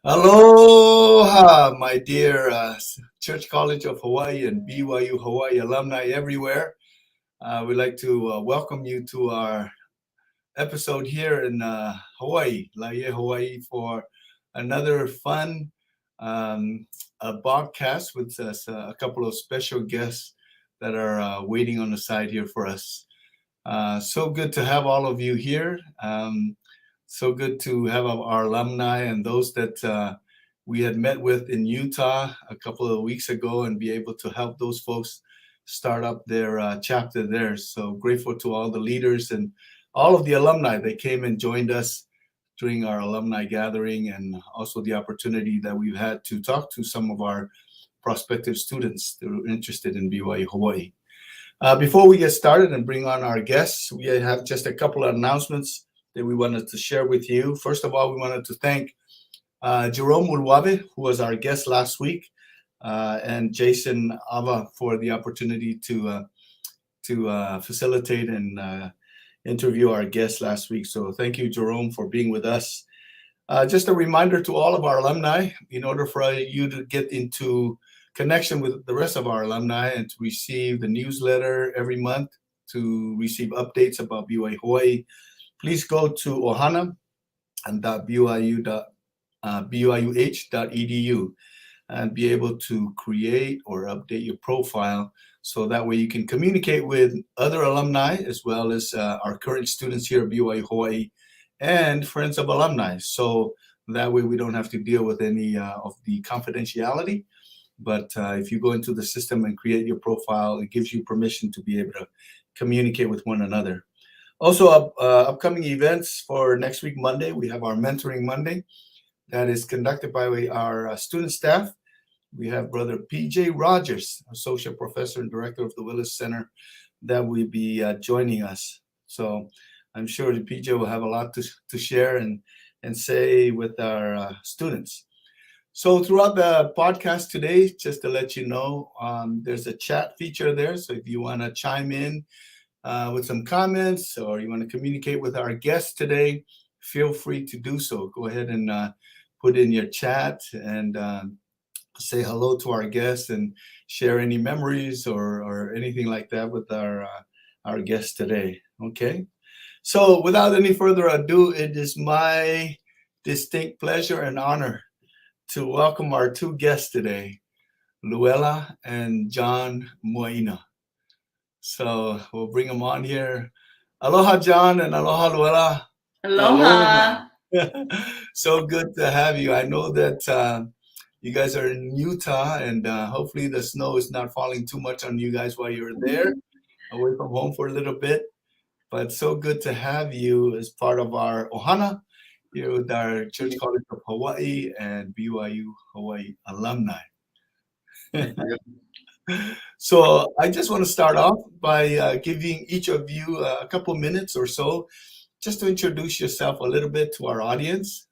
Aloha, my dear Church College of Hawaii and BYU Hawaii alumni everywhere. We'd like to welcome you to our episode here in Hawaii, Laie, Hawaii, for another fun podcast with a couple of special guests that are waiting on the side here for us. So good to have all of you here. So good to have our alumni and those that we had met with in Utah a couple of weeks ago and be able to help those folks start up their chapter there. So grateful to all the leaders and all of the alumni that came and joined us during our alumni gathering, and also the opportunity that we've had to talk to some of our prospective students that are interested in BYU Hawaii. Before we get started and bring on our guests, we have just a couple of announcements that we wanted to share with you. First of all, we wanted to thank Jerome Ulwabe, who was our guest last week, and Jason Ava for the opportunity to facilitate and interview our guests last week. So thank you, Jerome, for being with us. Just a reminder to all of our alumni, in order for you to get into connection with the rest of our alumni and to receive the newsletter every month, to receive updates about BYU Hawaii, please go to ohana.byu.edu and be able to create or update your profile, so that way you can communicate with other alumni as well as our current students here at BYU Hawaii and friends of alumni. So that way we don't have to deal with any of the confidentiality. But if you go into the system and create your profile, it gives you permission to be able to communicate with one another. Also, upcoming events for next week, Monday, we have our Mentoring Monday that is conducted by our student staff. We have Brother P.J. Rogers, Associate Professor and Director of the Willis Center, that will be joining us. So I'm sure the PJ will have a lot to share and say with our students. So throughout the podcast today, just to let you know, there's a chat feature there. So if you want to chime in with some comments, or you want to communicate with our guests today, feel free to do so. Go ahead and put in your chat and say hello to our guests and share any memories or anything like that with our guests today. Okay. So without any further ado, it is my distinct pleasure and honor to welcome our two guests today, Luella and John Muaina. So we'll bring them on here. Aloha, John, and aloha, Luella. Aloha. So good to have you. I know that you guys are in Utah, and hopefully the snow is not falling too much on you guys while you're there, away from home for a little bit. But so good to have you as part of our Ohana here with our Church College of Hawaii and BYU Hawaii alumni. So I just want to start off by giving each of you a couple minutes or so just to introduce yourself a little bit to our audience,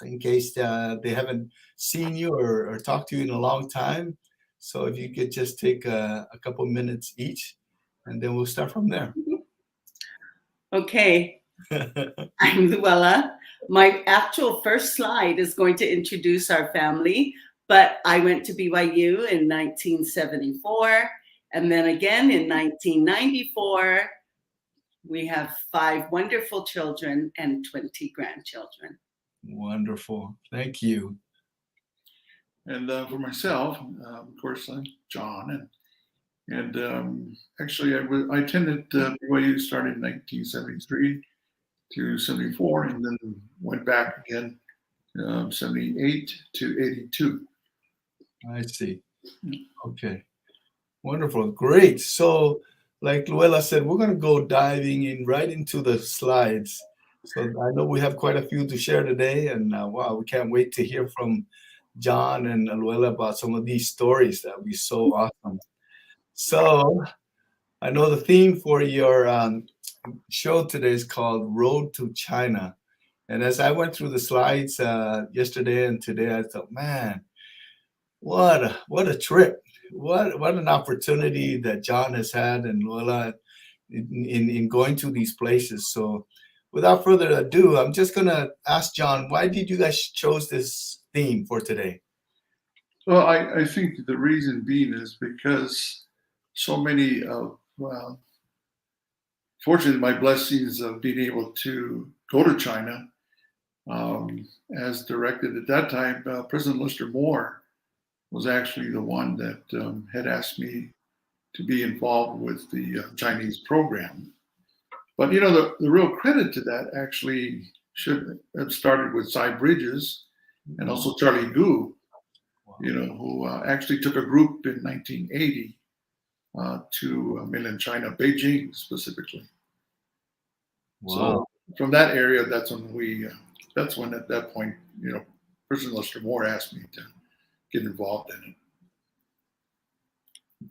in case they haven't seen you or talked to you in a long time. So if you could just take a couple minutes each, and then we'll start from there. Okay. I'm Luella. My actual first slide is going to introduce our family, but I went to BYU in 1974, and then again in 1994. We have 5 wonderful children and 20 grandchildren. Wonderful. Thank you. And for myself, of course, I'm John, and actually I attended BYU, started in 1973 to 74, and then went back again 78 to 82. I see. Okay. Wonderful. Great. So like Luella said, we're going to go diving in right into the slides. So I know we have quite a few to share today, and wow, we can't wait to hear from John and Luella about some of these stories. That would be so awesome. So I know the theme for your show today is called Road to China. And as I went through the slides yesterday and today, I thought, man, what a trip. What an opportunity that John has had and Luella in going to these places. So without further ado, I'm just going to ask John, why did you guys chose this theme for today? Well, I think the reason being is because so many of, well, fortunately, my blessings of being able to go to China, as directed at that time, President Lister Moore was actually the one that had asked me to be involved with the Chinese program. But you know, the real credit to that actually should have started with Cy Bridges and also Charlie Gu, you know, who actually took a group in 1980 to mainland China, Beijing specifically. Wow. So from that area, that's when at that point, you know, President Lister Moore asked me to get involved in it.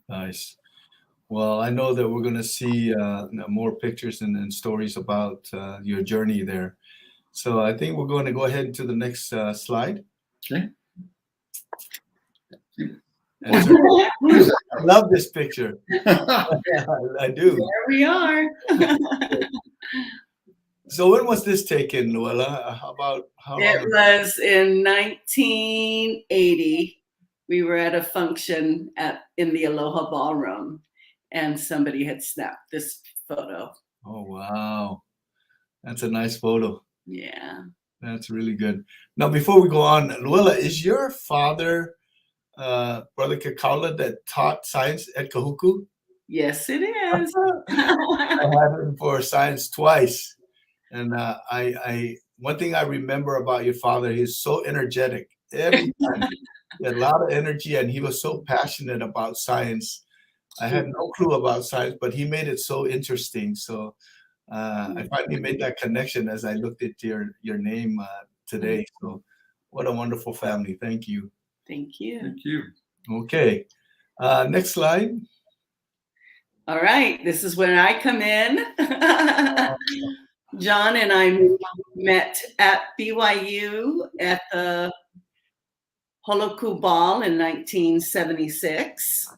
Nice. Well, I know that we're going to see more pictures and stories about your journey there. So I think we're going to go ahead to the next slide. Okay. And so, I love this picture. I do. There we are. So when was this taken, Luella? How long It ago? was in 1980. We were at a function in the Aloha Ballroom, and somebody had snapped this photo. Oh, wow. That's a nice photo. Yeah. That's really good. Now, before we go on, Luella, is your father Brother Kakaula that taught science at Kahuku? Yes, it is. I had him for science twice. And one thing I remember about your father, he's so energetic every time. He had a lot of energy and he was so passionate about science. I had no clue about science, but he made it so interesting. So I finally made that connection as I looked at your name today. So what a wonderful family. Thank you. Thank you. Thank you. Okay. Next slide. All right. This is where I come in. John and I met at BYU at the Holoku Ball in 1976.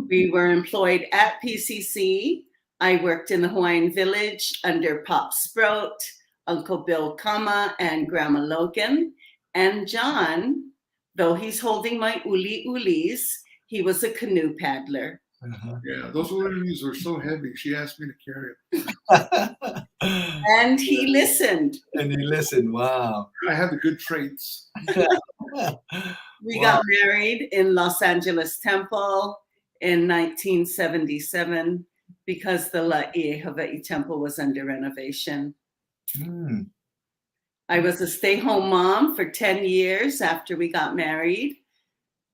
We were employed at PCC. I worked in the Hawaiian Village under Pop Sprout, Uncle Bill Kama, and Grandma Logan. And John, though he's holding my ulis, he was a canoe paddler. Yeah, those ulis were so heavy. She asked me to carry them. And he listened. And he listened. Wow. I had the good traits. We got married in Los Angeles Temple in 1977 because the La'i Hawaii Temple was under renovation. I was a stay-home mom for 10 years after we got married.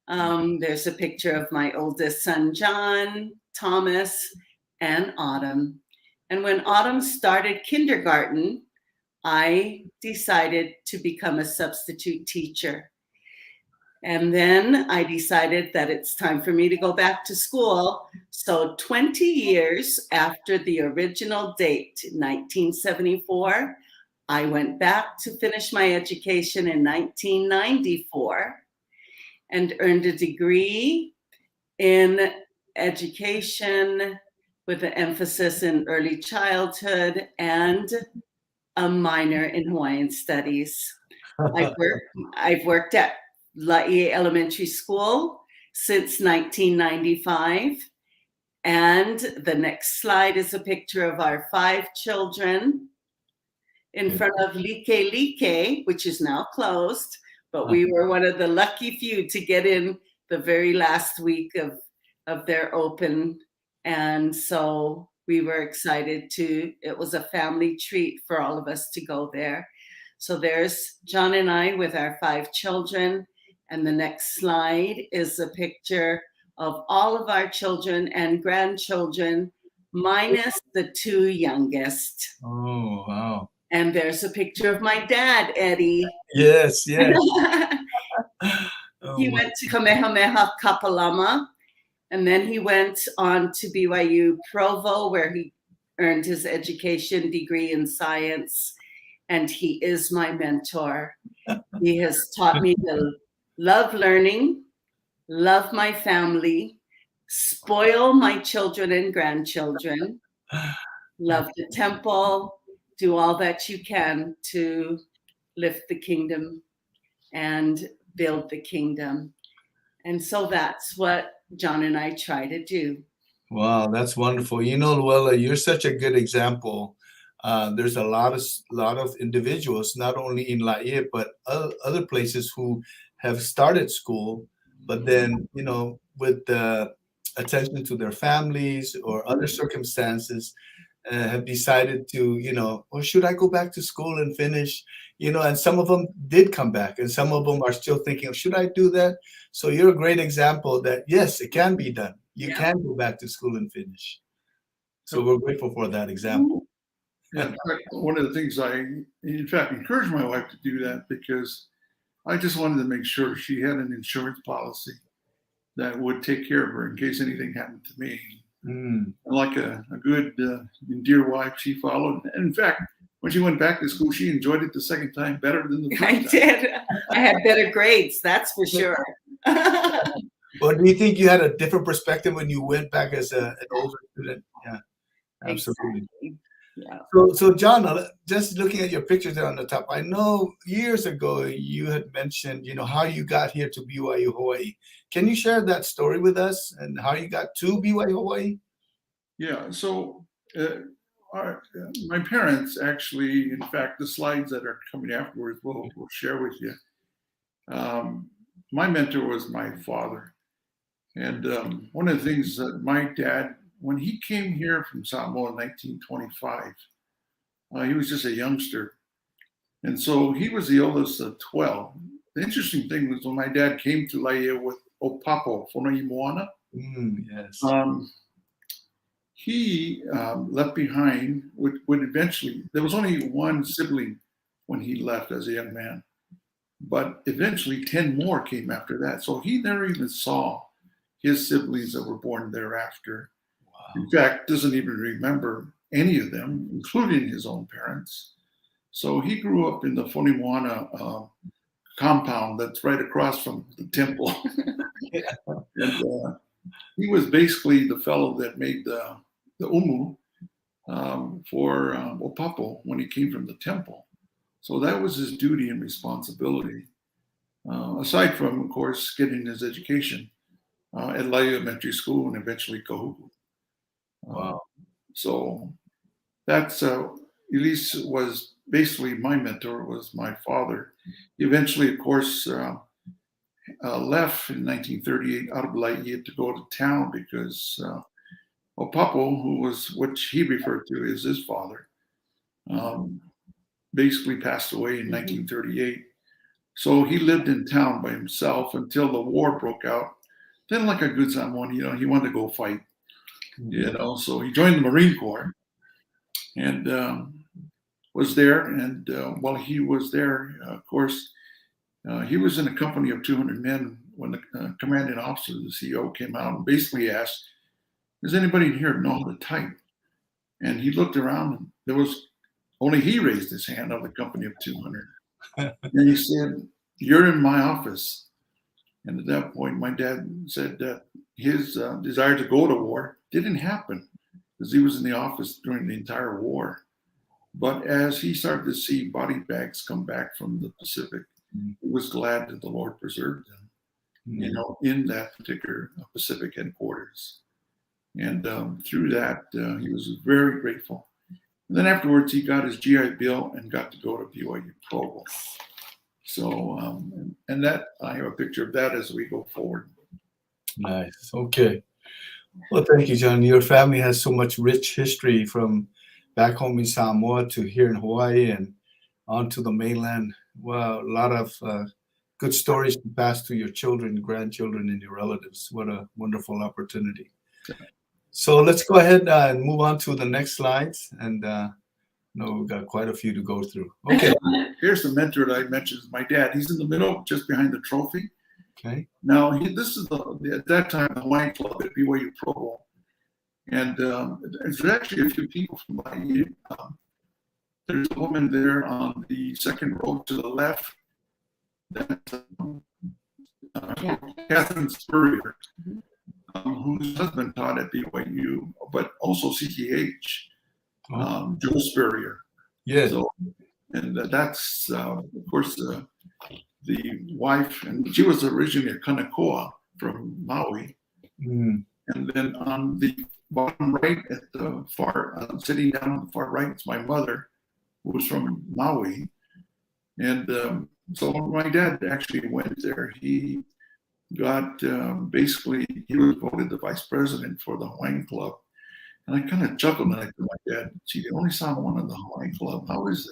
There's a picture of my oldest son, John, Thomas, and Autumn. And when Autumn started kindergarten, I decided to become a substitute teacher. And then I decided that it's time for me to go back to school. So 20 years after the original date, 1974, I went back to finish my education in 1994 and earned a degree in education with an emphasis in early childhood and a minor in Hawaiian studies. I've worked at La'i Elementary School since 1995. And the next slide is a picture of our 5 children in front of Like Like, which is now closed, but we were one of the lucky few to get in the very last week of their open. And so we were excited it was a family treat for all of us to go there. So there's John and I with our 5 children. And the next slide is a picture of all of our children and grandchildren, minus the 2 youngest. Oh, wow. And there's a picture of my dad, Eddie. Yes, yes. He went to Kamehameha Kapalama, and then he went on to BYU Provo, where he earned his education degree in science. And he is my mentor. He has taught me to love learning, love my family, spoil my children and grandchildren, love the temple, do all that you can to lift the kingdom. And build the kingdom. And so that's what John and I try to do. Wow, that's wonderful. You know, Luella, you're such a good example. There's a lot of individuals, not only in Laie, but other places who have started school, but then, you know, with the attention to their families or other circumstances, have decided to, you know, or should I go back to school and finish? You know, and some of them did come back, and some of them are still thinking, should I do that? So you're a great example that yes, it can be done. You can go back to school and finish. So we're grateful for that example. Yeah, in fact, one of the things I, in fact, encouraged my wife to do that because I just wanted to make sure she had an insurance policy that would take care of her in case anything happened to me. Mm. And like a good and dear wife, she followed. And in fact, when she went back to school, she enjoyed it the second time better than the first I time. did. I had better grades, that's for sure. Or do you think you had a different perspective when you went back as an older student? Yeah, absolutely. Exactly. Yeah. So John, just looking at your pictures there on the top, I know years ago you had mentioned, you know, how you got here to BYU Hawaii. Can you share that story with us and how you got to BYU Hawaii? Yeah, so my parents actually, in fact, the slides that are coming afterwards, we'll share with you. My mentor was my father. And one of the things that my dad, when he came here from Samoa in 1925, he was just a youngster. And so he was the oldest of 12. The interesting thing was when my dad came to Laie with Opapo, Luella Muaina, Yes. he left behind, would eventually, there was only one sibling when he left as a young man, but eventually 10 more came after that. So he never even saw his siblings that were born thereafter. Wow. In fact, doesn't even remember any of them, including his own parents. So he grew up in the Luella Muaina compound that's right across from the temple. And he was basically the fellow that made the umu for Opapo when he came from the temple. So that was his duty and responsibility. Aside from, of course, getting his education at Laie Elementary School and eventually Kahuku. Wow. So that's Elise was basically my mentor, was my father. He eventually, of course, left in 1938 out of Laie to go to town because Opapo, who was what he referred to as his father, basically passed away in 1938. So he lived in town by himself until the war broke out. Then, like a good Samoan, you know, he wanted to go fight. You know, so he joined the Marine Corps and was there. And while he was there, of course, he was in a company of 200 men when the commanding officer, the CEO, came out and basically asked, does anybody in here know how to type? And he looked around and there was only he raised his hand of the company of 200. And he said, you're in my office. And at that point, my dad said that his desire to go to war didn't happen because he was in the office during the entire war. But as he started to see body bags come back from the Pacific, he was glad that the Lord preserved him, you know, in that particular Pacific headquarters. And through that, he was very grateful. And then afterwards, he got his GI Bill and got to go to BYU Provo. So, and that, I have a picture of that as we go forward. Nice. Okay. Well, thank you, John. Your family has so much rich history from back home in Samoa to here in Hawaii and on to the mainland. Wow, a lot of good stories to pass to your children, grandchildren, and your relatives. What a wonderful opportunity. So let's go ahead and move on to the next slides. And no, we've got quite a few to go through. Okay. Here's the mentor that I mentioned, my dad. He's in the middle, just behind the trophy. Okay. Now, this is at that time the Hawaiian Club at BYU Provo. And there's actually a few people from Laie. There's a woman there on the second row to the left. That's Catherine Spurrier, whose husband taught at BYU, but also CTH, Joe Spurrier. Yes. So, and that's, of course, the wife, and she was originally a Kanakoa from Maui. Mm. And then on the bottom right at the far, sitting down on the far right, is my mother, who was from Maui. And so my dad actually went there. He got basically, he was voted the vice president for the Hawaiian Club. And I kind of chuckled and I told my dad, gee, they only saw one in the Hawaiian Club. How is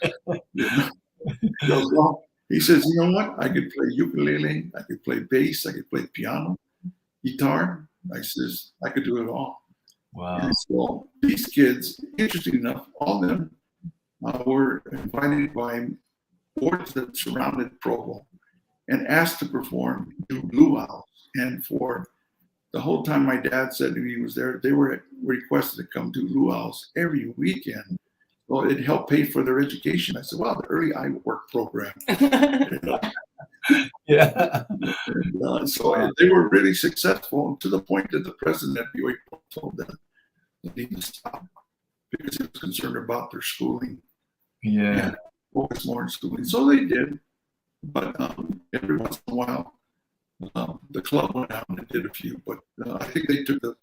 that? You know? He goes, well, he says, you know what? I could play ukulele, I could play bass, I could play piano, guitar. I says, I could do it all. Wow. And so these kids, interesting enough, all of them were invited by boards that surrounded Provo and asked to perform to Luau. And for the whole time my dad said he was there, they were requested to come to Luau's every weekend. Well, it helped pay for their education. I said, well, the early I work program. Yeah. And, so they were really successful to the point that the president of BYU told them they need to stop because he was concerned about their schooling. Yeah. And focus more on schooling. So they did. But every once in a while, the club went out and did a few. But I think they took the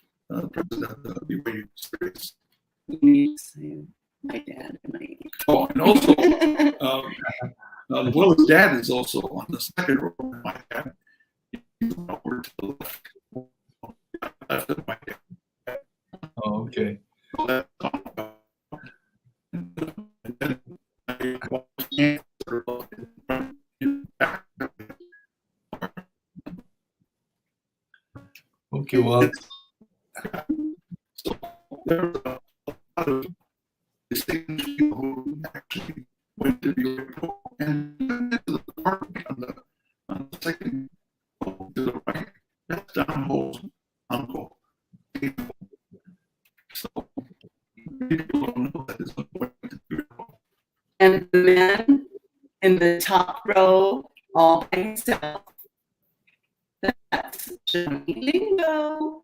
president of the BYU serious. My dad and my Oh, and also, Luella's dad is also on the second row. My dad, he's over to the left of my dad. Oh, okay. And then I watched answer Okay, well, so there was a lot of distinguished people who actually went to the airport and to the apartment on the second row to the right. That's Don Ho's uncle. So people don't know that his uncle went to the airport. And the man in the top row, all by himself, that's Johnny Lingo,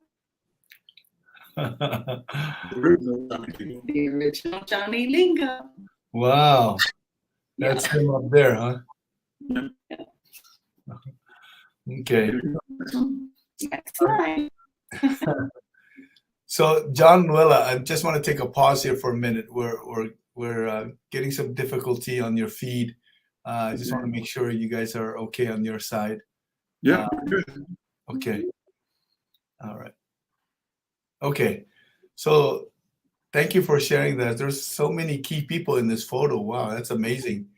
The original Don Ho's. the original Johnny Lingo. wow. That's him up there, huh? Okay. That's right. So, John, Luella, I just want to take a pause here for a minute. We're getting some difficulty on your feed. I just want to make sure you guys are okay on your side. Yeah, good. Okay. All right. Okay. So thank you for sharing that. There's so many key people in this photo. Wow, that's amazing.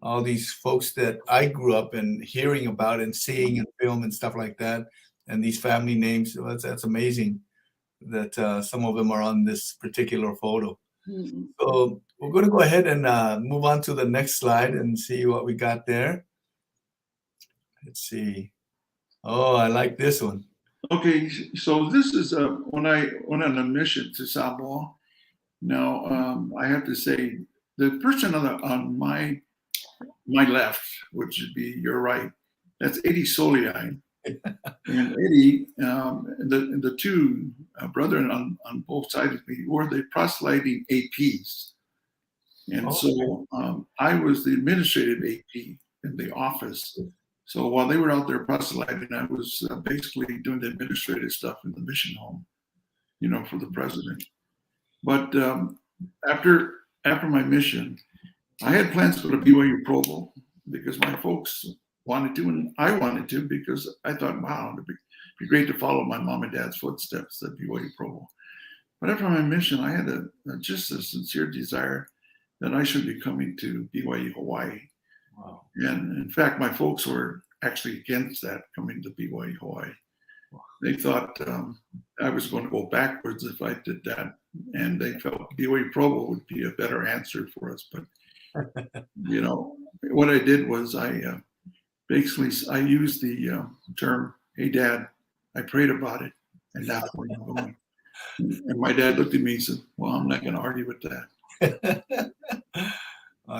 All these folks that I grew up and hearing about and seeing in film and stuff like that, and these family names. That's amazing that some of them are on this particular photo. Mm-hmm. So we're going to go ahead and move on to the next slide and see what we got there. Let's see. Oh, I like this one. Okay, so this is when I went on a mission to Samoa. Now I have to say the person on my left, which would be your right, that's Eddie Soliai. And Eddie, the two brethren on both sides of me were the proselyting APs. And so I was the administrative AP in the office. So while they were out there proselyting, I was basically doing the administrative stuff in the mission home, you know, for the president. But after my mission, I had plans to go to BYU Provo because my folks wanted to, and I wanted to because I thought, wow, it'd be great to follow my mom and dad's footsteps at BYU Provo. But after my mission, I had just a sincere desire that I should be coming to BYU Hawaii. Wow. And in fact, my folks were actually against that, coming to BYU Hawaii. Wow. They thought I was going to go backwards if I did that. And they felt BYU Provo would be a better answer for us. But, you know, what I did was I used the term, hey, Dad, I prayed about it, and that's where I'm going. And my dad looked at me and said, well, I'm not going to argue with that.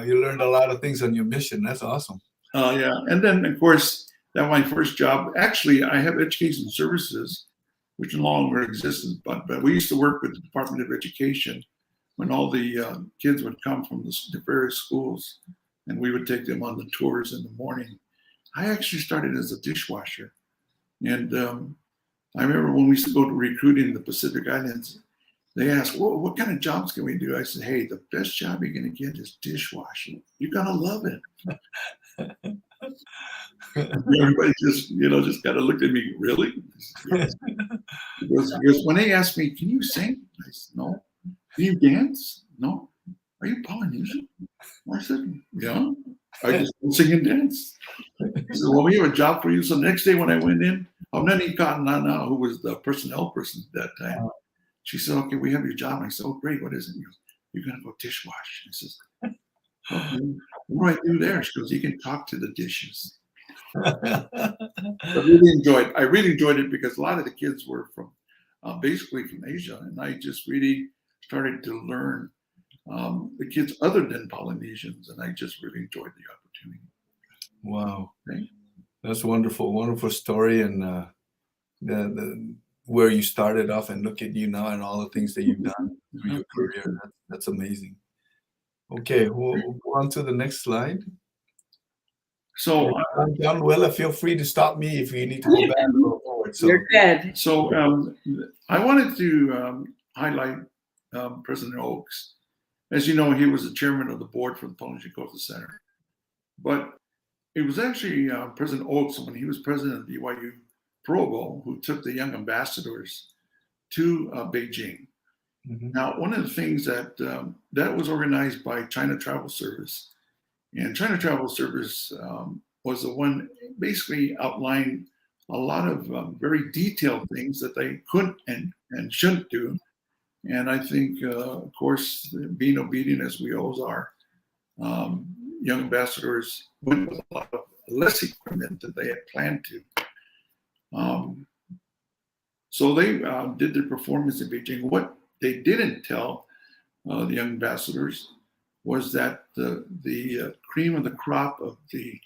You learned a lot of things on your mission. That's awesome. Yeah. And then, of course, that was my first job. Actually, I have education services, which no longer exists, but we used to work with the Department of Education when all the kids would come from the various schools, and we would take them on the tours in the morning. I actually started as a dishwasher. And I remember when we used to go to recruiting in the Pacific Islands, they asked, well, what kind of jobs can we do? I said, hey, the best job you're going to get is dishwashing. You're going to love it. Everybody just, just kind of looked at me, really? Yes. Because when they asked me, can you sing? I said, no. Can you dance? No. Are you Polynesian? I said, yeah. I just sing and dance. He said, well, we have a job for you. So the next day when I went in, Nani Katanana, who was the personnel person at that time, she said, okay, we have your job. And I said, oh, great. What is it? He goes, you're going to go dishwash. He says, okay, what do I do there? She goes, you can talk to the dishes. I really enjoyed it because a lot of the kids were from basically from Asia. And I just really started to learn the kids other than Polynesians. And I just really enjoyed the opportunity. Wow. Okay. That's wonderful. Wonderful story. And where you started off, and look at you now and all the things that you've done through your career. That's amazing. Okay, we'll go on to the next slide. So, John, Luella, feel free to stop me if you need to go back or forward. So, You're good. So I wanted to highlight President Oaks. As you know, he was the chairman of the board for the Polynesian Cultural Center. But it was actually President Oaks, when he was president of BYU Provo, who took the young ambassadors to Beijing. Mm-hmm. Now, one of the things that was organized by China Travel Service, and China Travel Service was the one basically outlined a lot of very detailed things that they could and shouldn't do. And I think, of course, being obedient as we always are, young ambassadors went with a lot of less equipment than they had planned to. So they did their performance in Beijing. What they didn't tell the young ambassadors was that the cream of the crop of the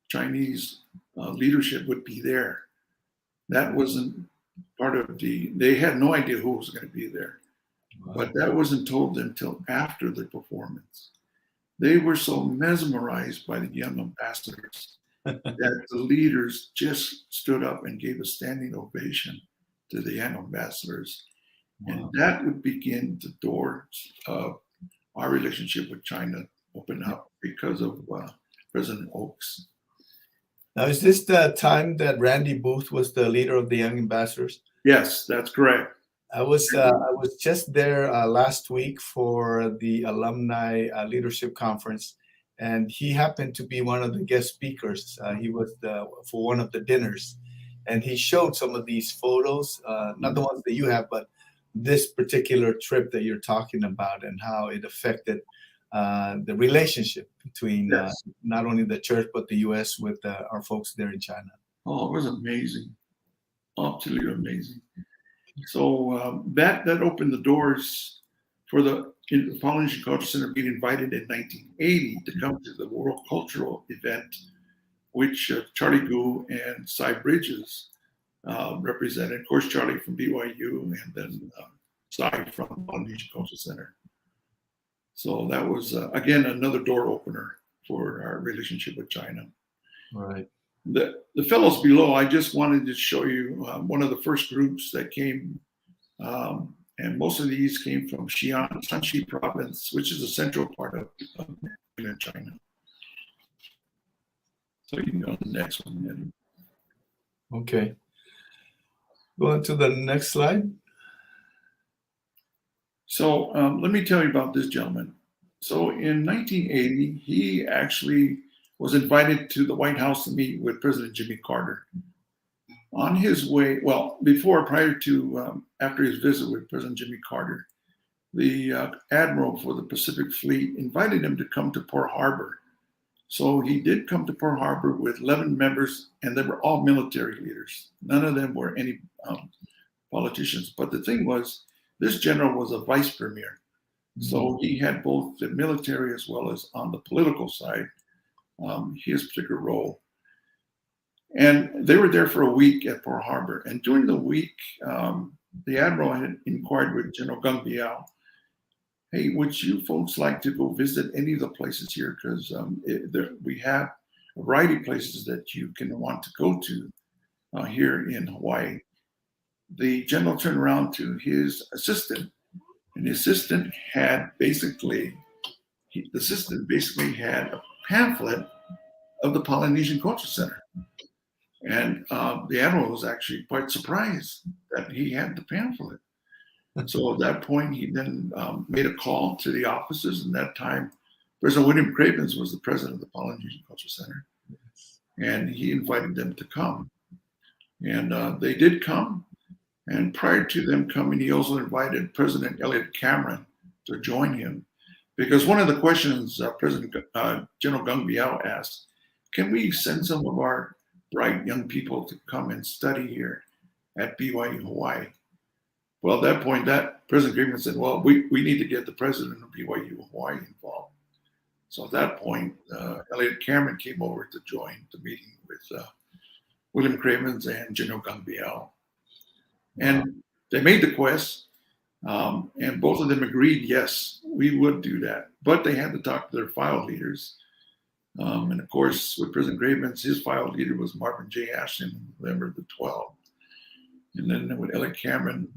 Chinese leadership would be there. That wasn't part of they had no idea who was going to be there. Wow. But that wasn't told them until after the performance. They were so mesmerized by the young ambassadors that the leaders just stood up and gave a standing ovation to the young ambassadors. Wow. And that would begin the doors of our relationship with China open up because of President Oaks. Now, is this the time that Randy Booth was the leader of the young ambassadors? Yes, that's correct. I was just there last week for the alumni leadership conference, and he happened to be one of the guest speakers. He was for one of the dinners, and he showed some of these photos, not the ones that you have, but this particular trip that you're talking about, and how it affected the relationship between not only the church but the U.S. with our folks there in China. Oh, it was amazing, absolutely amazing. So that opened the doors for the Polynesian Cultural Center being invited in 1980 to come to the World Cultural event, which Charlie Gu and Cy Bridges represented. Of course, Charlie from BYU, and then Cy from Polynesian Cultural Center. So that was, again, another door opener for our relationship with China. Right. The fellows below, I just wanted to show you one of the first groups that came, and most of these came from Xi'an, Shanxi province, which is the central part of China. So you can go to the next one. Okay. Go on to the next slide. So let me tell you about this gentleman. So in 1980, he actually was invited to the White House to meet with President Jimmy Carter. On his way, after his visit with President Jimmy Carter, the admiral for the Pacific Fleet invited him to come to Pearl Harbor. So he did come to Pearl Harbor with 11 members, and they were all military leaders. None of them were any politicians. But the thing was, this general was a vice premier. So he had both the military as well as on the political side, his particular role. And they were there for a week at Pearl Harbor. And during the week, the admiral had inquired with General Gung Biao. hey, would you folks like to go visit any of the places here? Because we have a variety of places that you can want to go to here in Hawaii. The general turned around to his assistant, and the assistant had basically a pamphlet of the Polynesian Cultural Center. And the admiral was actually quite surprised that he had the pamphlet. So at that point, he then made a call to the offices. And that time, President William Cravens was the president of the Polynesian Cultural Center. And he invited them to come. And they did come. And prior to them coming, he also invited President Elliott Cameron to join him. Because one of the questions President General Gung Biao asked, can we send some of our bright young people to come and study here at BYU Hawaii? Well, at that point, President Craven said, well, we need to get the president of BYU Hawaii involved. So at that point, Elliott Cameron came over to join the meeting with William Cravens and General Gung Biao. And they made the quest, and both of them agreed, yes, we would do that. But they had to talk to their file leaders. And of course, with President Cravens, his file leader was Marvin J. Ashton on November the 12th. And then with Elliott Cameron,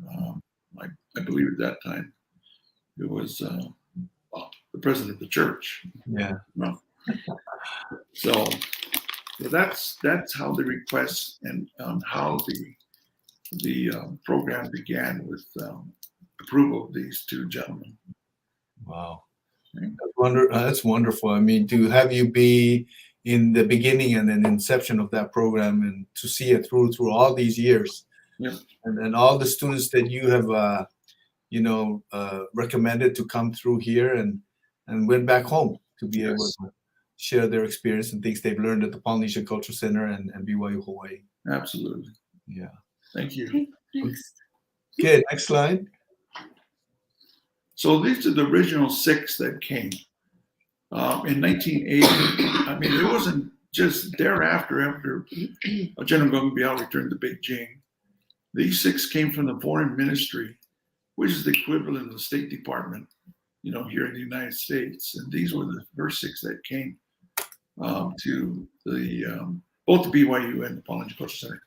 I believe at that time, it was the president of the church. Yeah. So that's how the request and how the program began with approval of these two gentlemen. Wow. That's wonderful. I mean, to have you be in the beginning and then inception of that program and to see it through all these years. Yeah. And then all the students that you have, recommended to come through here and went back home to be able to share their experience and things they've learned at the Polynesian Cultural Center and BYU Hawaii. Absolutely. Yeah. Thank you. Okay, next. Okay, next slide. So these are the original 6 that came in 1980. I mean, it wasn't just thereafter, after General Gung Biao returned to Beijing. These 6 came from the Foreign Ministry, which is the equivalent of the State Department, here in the United States. And these were the first 6 that came to both the BYU and the Polynesian Cultural Center.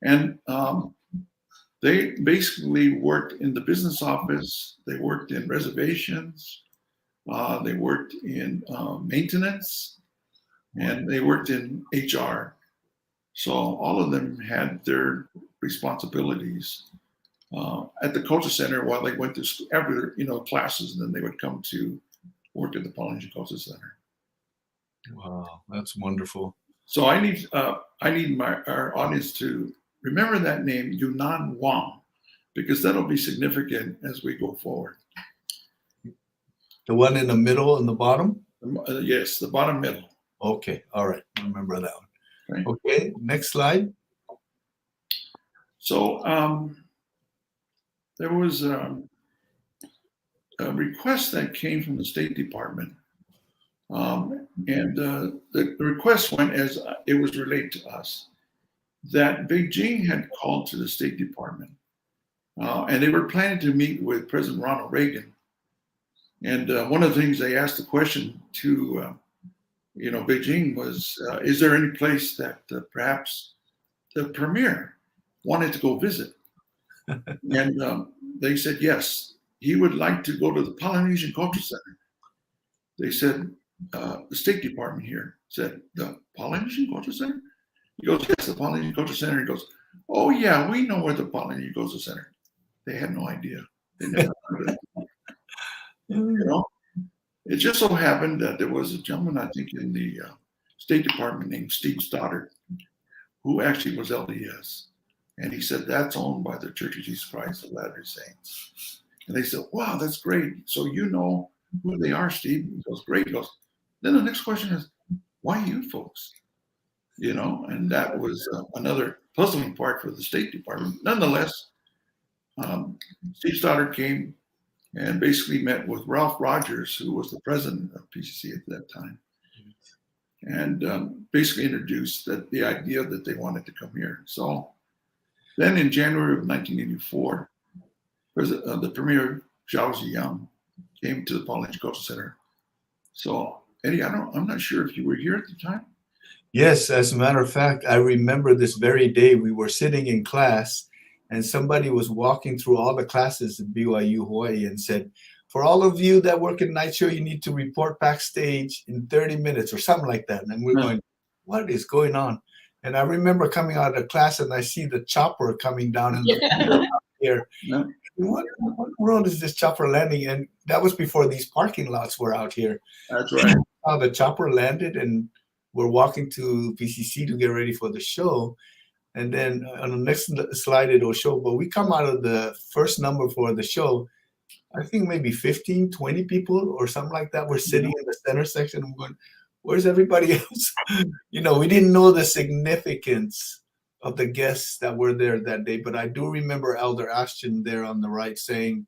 And they basically worked in the business office. They worked in reservations. They worked in maintenance, and they worked in HR. So all of them had their responsibilities at the Culture Center while they went to every classes, and then they would come to work at the Polynesian Culture Center. Wow, that's wonderful. So I need our audience to remember that name, Yunnan Wang, because that'll be significant as we go forward. The one in the middle and the bottom? Yes, the bottom middle. Okay, all right. I remember that one. Right. Okay, next slide. So there was a request that came from the State Department. And the request went as it was relayed to us, that Beijing had called to the State Department, and they were planning to meet with President Ronald Reagan. And one of the things they asked the question to, Beijing was, is there any place that perhaps the premier wanted to go visit? And they said, yes, he would like to go to the Polynesian Cultural Center. They said, the State Department here said, the Polynesian Cultural Center? He goes, yes, the Polynesian Cultural Center. He goes, oh yeah, we know where the Polynesian Cultural Center. They had no idea. They never heard of it. It just so happened that there was a gentleman, I think, in the State Department named Steve Stoddard, who actually was LDS. And he said, that's owned by the Church of Jesus Christ of Latter-day Saints. And they said, wow, that's great. So you know who they are, Steve? He goes, great. He goes, then the next question is, why you folks? And that was another puzzling part for the State Department. Nonetheless, Steve Stoddard came and basically met with Ralph Rogers, who was the president of PCC at that time, and basically introduced the idea that they wanted to come here. So then in January of 1984, the Premier Zhao Ziyang came to the Polynesian Cultural Center. So Eddie, I'm not sure if you were here at the time. Yes, as a matter of fact, I remember this very day we were sitting in class and somebody was walking through all the classes at BYU Hawaii and said, for all of you that work in night show, you need to report backstage in 30 minutes or something like that. And we're going, what is going on? And I remember coming out of the class and I see the chopper coming down in the here. Yeah. What world is this chopper landing? And that was before these parking lots were out here. That's right. How the chopper landed and we're walking to PCC to get ready for the show. And then on the next slide, it'll show, but we come out of the first number for the show, I think maybe 15, 20 people or something like that. We're sitting in the center section and going, where's everybody else? You know, we didn't know the significance of the guests that were there that day, but I do remember Elder Ashton there on the right saying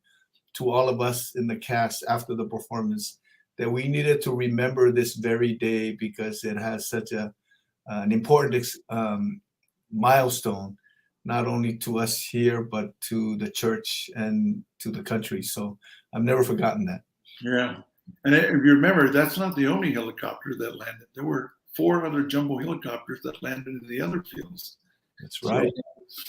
to all of us in the cast after the performance that we needed to remember this very day because it has such an important milestone, not only to us here, but to the church and to the country. So I've never forgotten that. Yeah. And if you remember, that's not the only helicopter that landed. There were 4 other jumbo helicopters that landed in the other fields. That's right.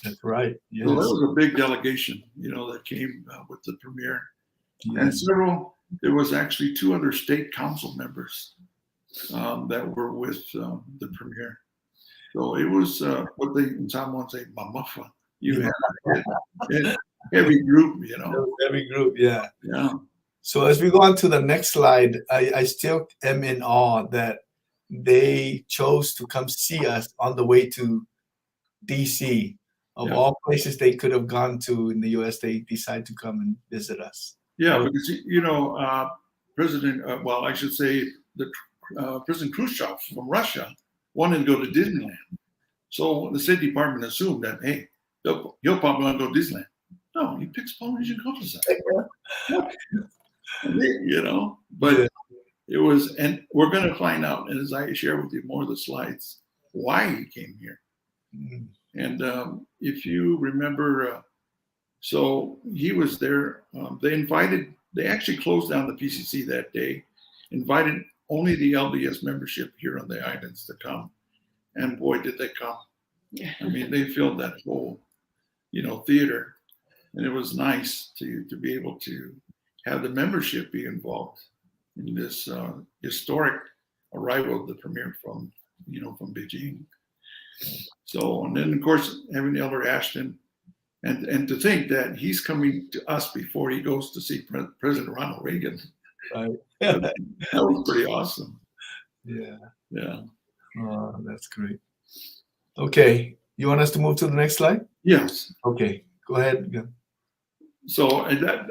That's right. Yes. So that was a big delegation, you know, that came with the premier. Yes. And there was actually 2 other state council members that were with the premier. So it was what they in Samoan say, mamafa. You had a heavy group, you know. Heavy group, yeah. Yeah. So as we go on to the next slide, I still am in awe that they chose to come see us on the way to DC. Of all places they could have gone to in the US, they decided to come and visit us. Yeah, because, you know, President Khrushchev from Russia wanted to go to Disneyland. So the State Department assumed that, hey, he'll probably want to go to Disneyland. No, he picks Polynesian Cultural Center. You know, but it was, and we're going to find out, and as I share with you more of the slides, why he came here. Mm-hmm. And if you remember, so he was there. They actually closed down the PCC that day, invited only the LDS membership here on the islands to come. And boy, did they come. I mean, they filled that whole, you know, theater. And it was nice to be able to have the membership be involved in this historic arrival of the premier from Beijing. So, and then of course, having Elder Ashton, and to think that he's coming to us before he goes to see President Ronald Reagan. Right. That was pretty awesome. Yeah. Yeah. Oh, that's great. Okay. You want us to move to the next slide? Yes. Okay. Go ahead. Yeah. So, and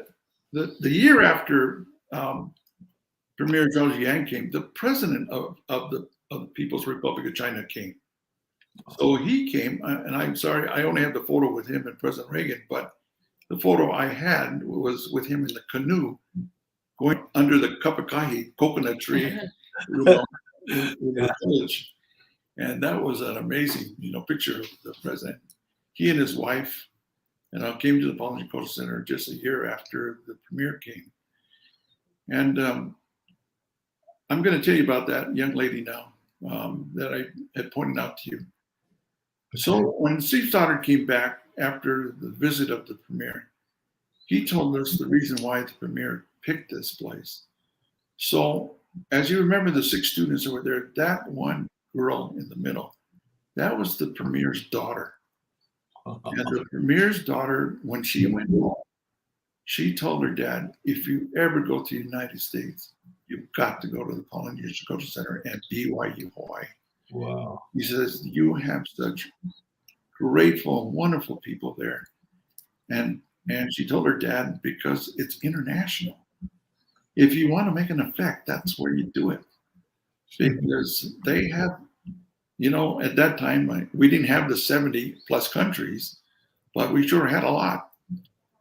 the year after Premier Zhao Ziyang came, the president of the People's Republic of China came. So he came, and I'm sorry, I only have the photo with him and President Reagan, but the photo I had was with him in the canoe going under the kapakahi coconut tree in the village. And that was an amazing, picture of the president. He and his wife, came to the Polynesian Cultural Center just a year after the premier came. And I'm going to tell you about that young lady now that I had pointed out to you. So when Steve Stoddard came back after the visit of the premier, he told us the reason why the premier picked this place. So as you remember, the 6 students that were there, that one girl in the middle, that was the premier's daughter. And the premier's daughter, when she went home, she told her dad, if you ever go to the United States, you've got to go to the Polynesian Cultural Center and BYU Hawaii. Wow. He says, you have such grateful, wonderful people there. And she told her dad, because it's international. If you want to make an effect, that's where you do it. Because they have, at that time, we didn't have the 70 plus countries, but we sure had a lot.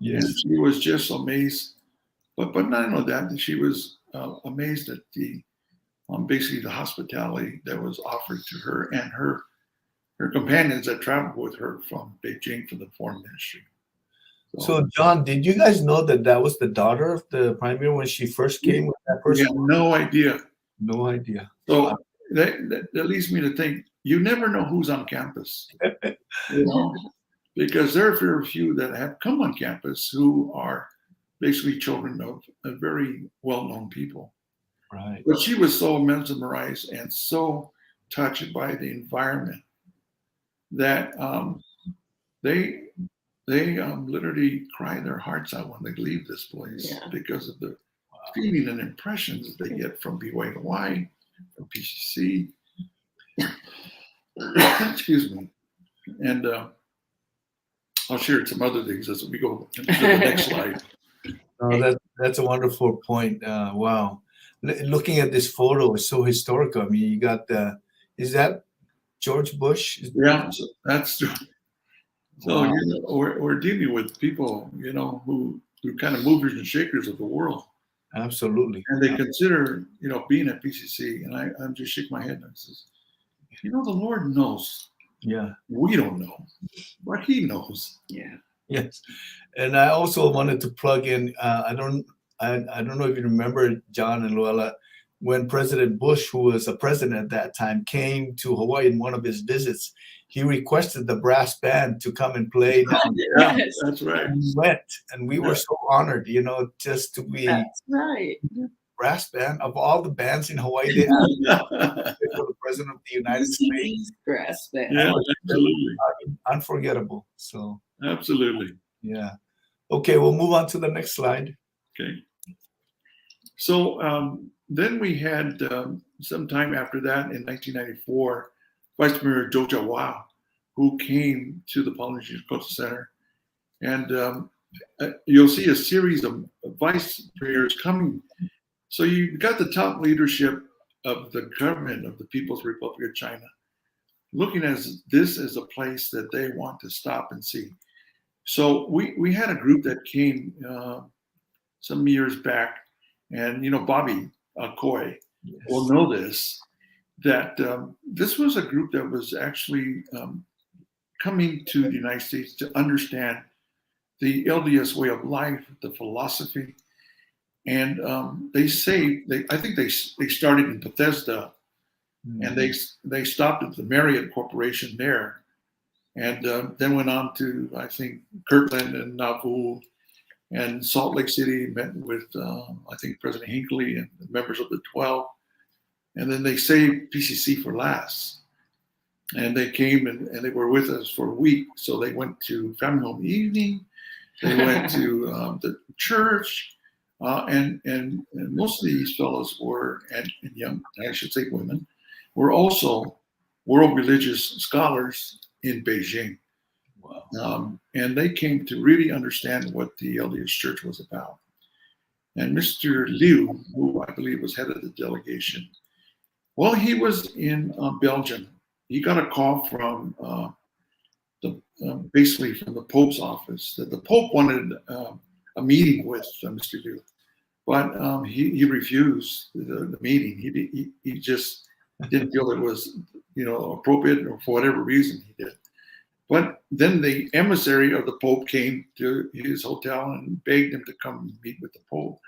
Yes. And she was just amazed. But not only that, she was amazed at basically the hospitality that was offered to her and her companions that traveled with her from Beijing for the foreign ministry. So, John, did you guys know that that was the daughter of the prime minister when she first came with that we person? had no idea. No idea. So that leads me to think you never know who's on campus, you know, because there are very few that have come on campus who are basically children of very well-known people. Right. But she was so mesmerized and so touched by the environment that they literally cry their hearts out when they leave this place because of the feeling and impressions that they get from BYY, from PCC. Excuse me. And I'll share some other things as we go to the next slide. Oh, that's a wonderful point. Wow. Looking at this photo is so historical. I mean, you got is that George Bush? Yeah, so that's true. So you know, we're dealing with people, you know, who kind of movers and shakers of the world. Absolutely. And they consider, you know, being at PCC. And I'm just shaking my head and says, you know, the Lord knows. Yeah. We don't know, but He knows. Yeah. Yes. And I also wanted to plug in. I don't know if you remember, John and Luella, when President Bush, who was a president at that time, came to Hawaii in one of his visits, he requested the brass band to come and play down there. Yeah, that's right. And we went, and we were so honored, you know, just to be That's right. brass band of all the bands in Hawaii. They had for the president of the United States. Brass band. Yeah, absolutely. Unforgettable. So Absolutely. yeah. Okay, we'll move on to the next slide. Okay. So then we had some time after that in 1994, Vice Mayor Joe Jawa, who came to the Polynesian Cultural Center. And you'll see a series of vice mayors coming. So you got the top leadership of the government of the People's Republic of China looking at this as a place that they want to stop and see. So we had a group that came some years back, and you know, Bobby Coy will know this, that this was a group that was actually coming to the United States to understand the LDS way of life, the philosophy. And I think they started in Bethesda, and they stopped at the Marriott Corporation there, and then went on to, I think, Kirtland and Nauvoo and Salt Lake City, met with I think President Hinckley and members of the 12, and then they saved PCC for last. And they came and they were with us for a week. So they went to Family Home Evening, they went to the church. And most of these fellows were, and young, I should say women, were also world religious scholars in Beijing. Wow. And they came to really understand what the LDS Church was about. And Mr. Liu, who I believe was head of the delegation, well, he was in Belgium. He got a call from basically from the Pope's office that the Pope wanted a meeting with Mr. Liu, but he refused the meeting. He just didn't feel it was, you know, appropriate, or for whatever reason he did. But then the emissary of the Pope came to his hotel and begged him to come meet with the Pope,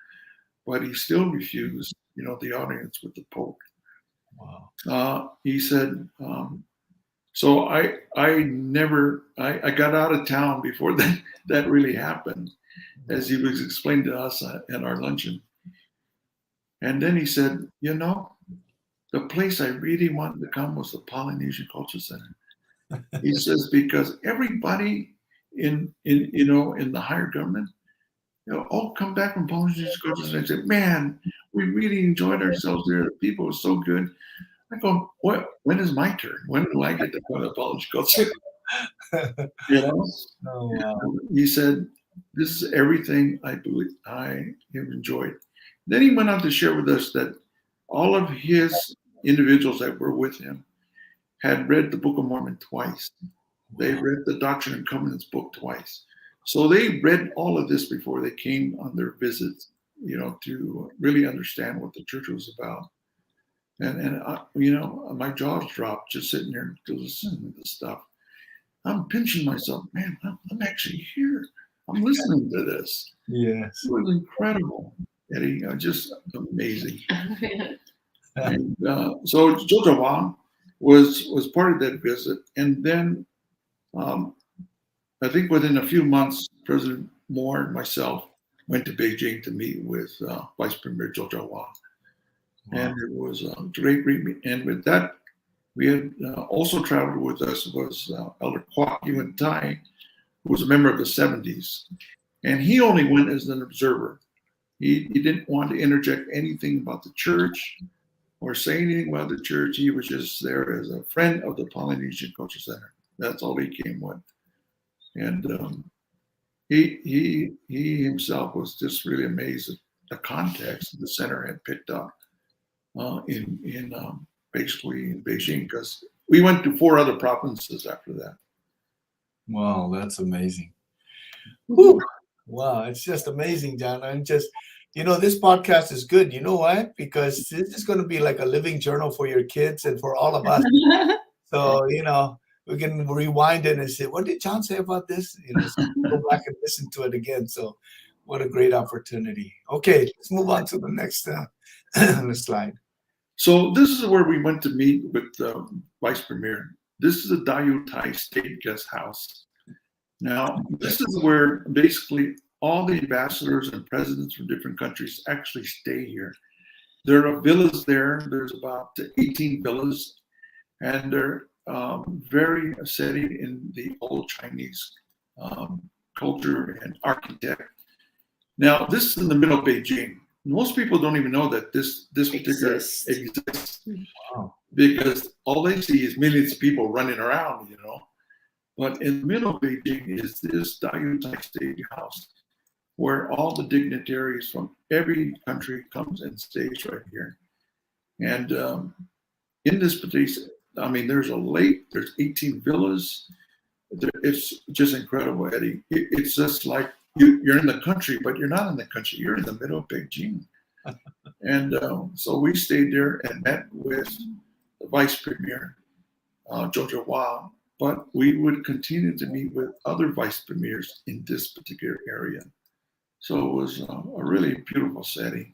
but he still refused, you know, the audience with the Pope. Wow. He said, so I got out of town before that really happened, as he was explained to us at our luncheon. And then he said, you know, the place I really wanted to come was the Polynesian Cultural Center. He says, because everybody in the higher government, you know, all come back from Polynesian Cultural Center and say, man, we really enjoyed ourselves there. The people were so good. I go, when is my turn? When do I get to go to Polynesian Cultural Center? You know? Oh, wow. He said, this is everything I believe I have enjoyed. Then he went on to share with us that all of his individuals that were with him had read the Book of Mormon twice. They read the Doctrine and Covenants book twice. So they read all of this before they came on their visits, you know, to really understand what the church was about. And you know, my jaws dropped just sitting here to listen to this stuff. I'm pinching myself, man, I'm actually here. I'm listening to this. Yes. It was incredible, Eddie. Just amazing. And so Jojo Wang was part of that visit. And then I think within a few months, President Moore and myself went to Beijing to meet with Vice Premier Jojo Wang. Wow. And it was a great meeting. And with that, we had also traveled with us was Elder Kwok Yuen Tai, who was a member of the 70s. And he only went as an observer. He didn't want to interject anything about the church or say anything about the church. He was just there as a friend of the Polynesian Cultural Center. That's all he came with. And he himself was just really amazed at the context the center had picked up basically in Beijing, because we went to 4 other provinces after that. Wow, that's amazing. Whew. Wow, it's just amazing, John. I'm just, this podcast is good. You know why? Because this is going to be like a living journal for your kids and for all of us. So, we can rewind it and say, what did John say about this? So go back and listen to it again. So what a great opportunity. Okay, let's move on to the next slide. So this is where we went to meet with the Vice Premier. This is the Dayu Tai State Guest House. Now, this is where basically all the ambassadors and presidents from different countries actually stay here. There are villas there. There's about 18 villas, and they're very setting in the old Chinese culture and architect. Now, this is in the middle of Beijing. Most people don't even know that this particular exists. Wow. Because all they see is millions of people running around, But in the middle of Beijing is this Dayu Tai State House, where all the dignitaries from every country comes and stays right here. And in this place, there's a lake, there's 18 villas. It's just incredible, Eddie. It's just like you're in the country, but you're not in the country. You're in the middle of Beijing. And so we stayed there and met with the Vice Premier, Jojo Wang, but we would continue to meet with other Vice Premiers in this particular area. So it was a really beautiful setting.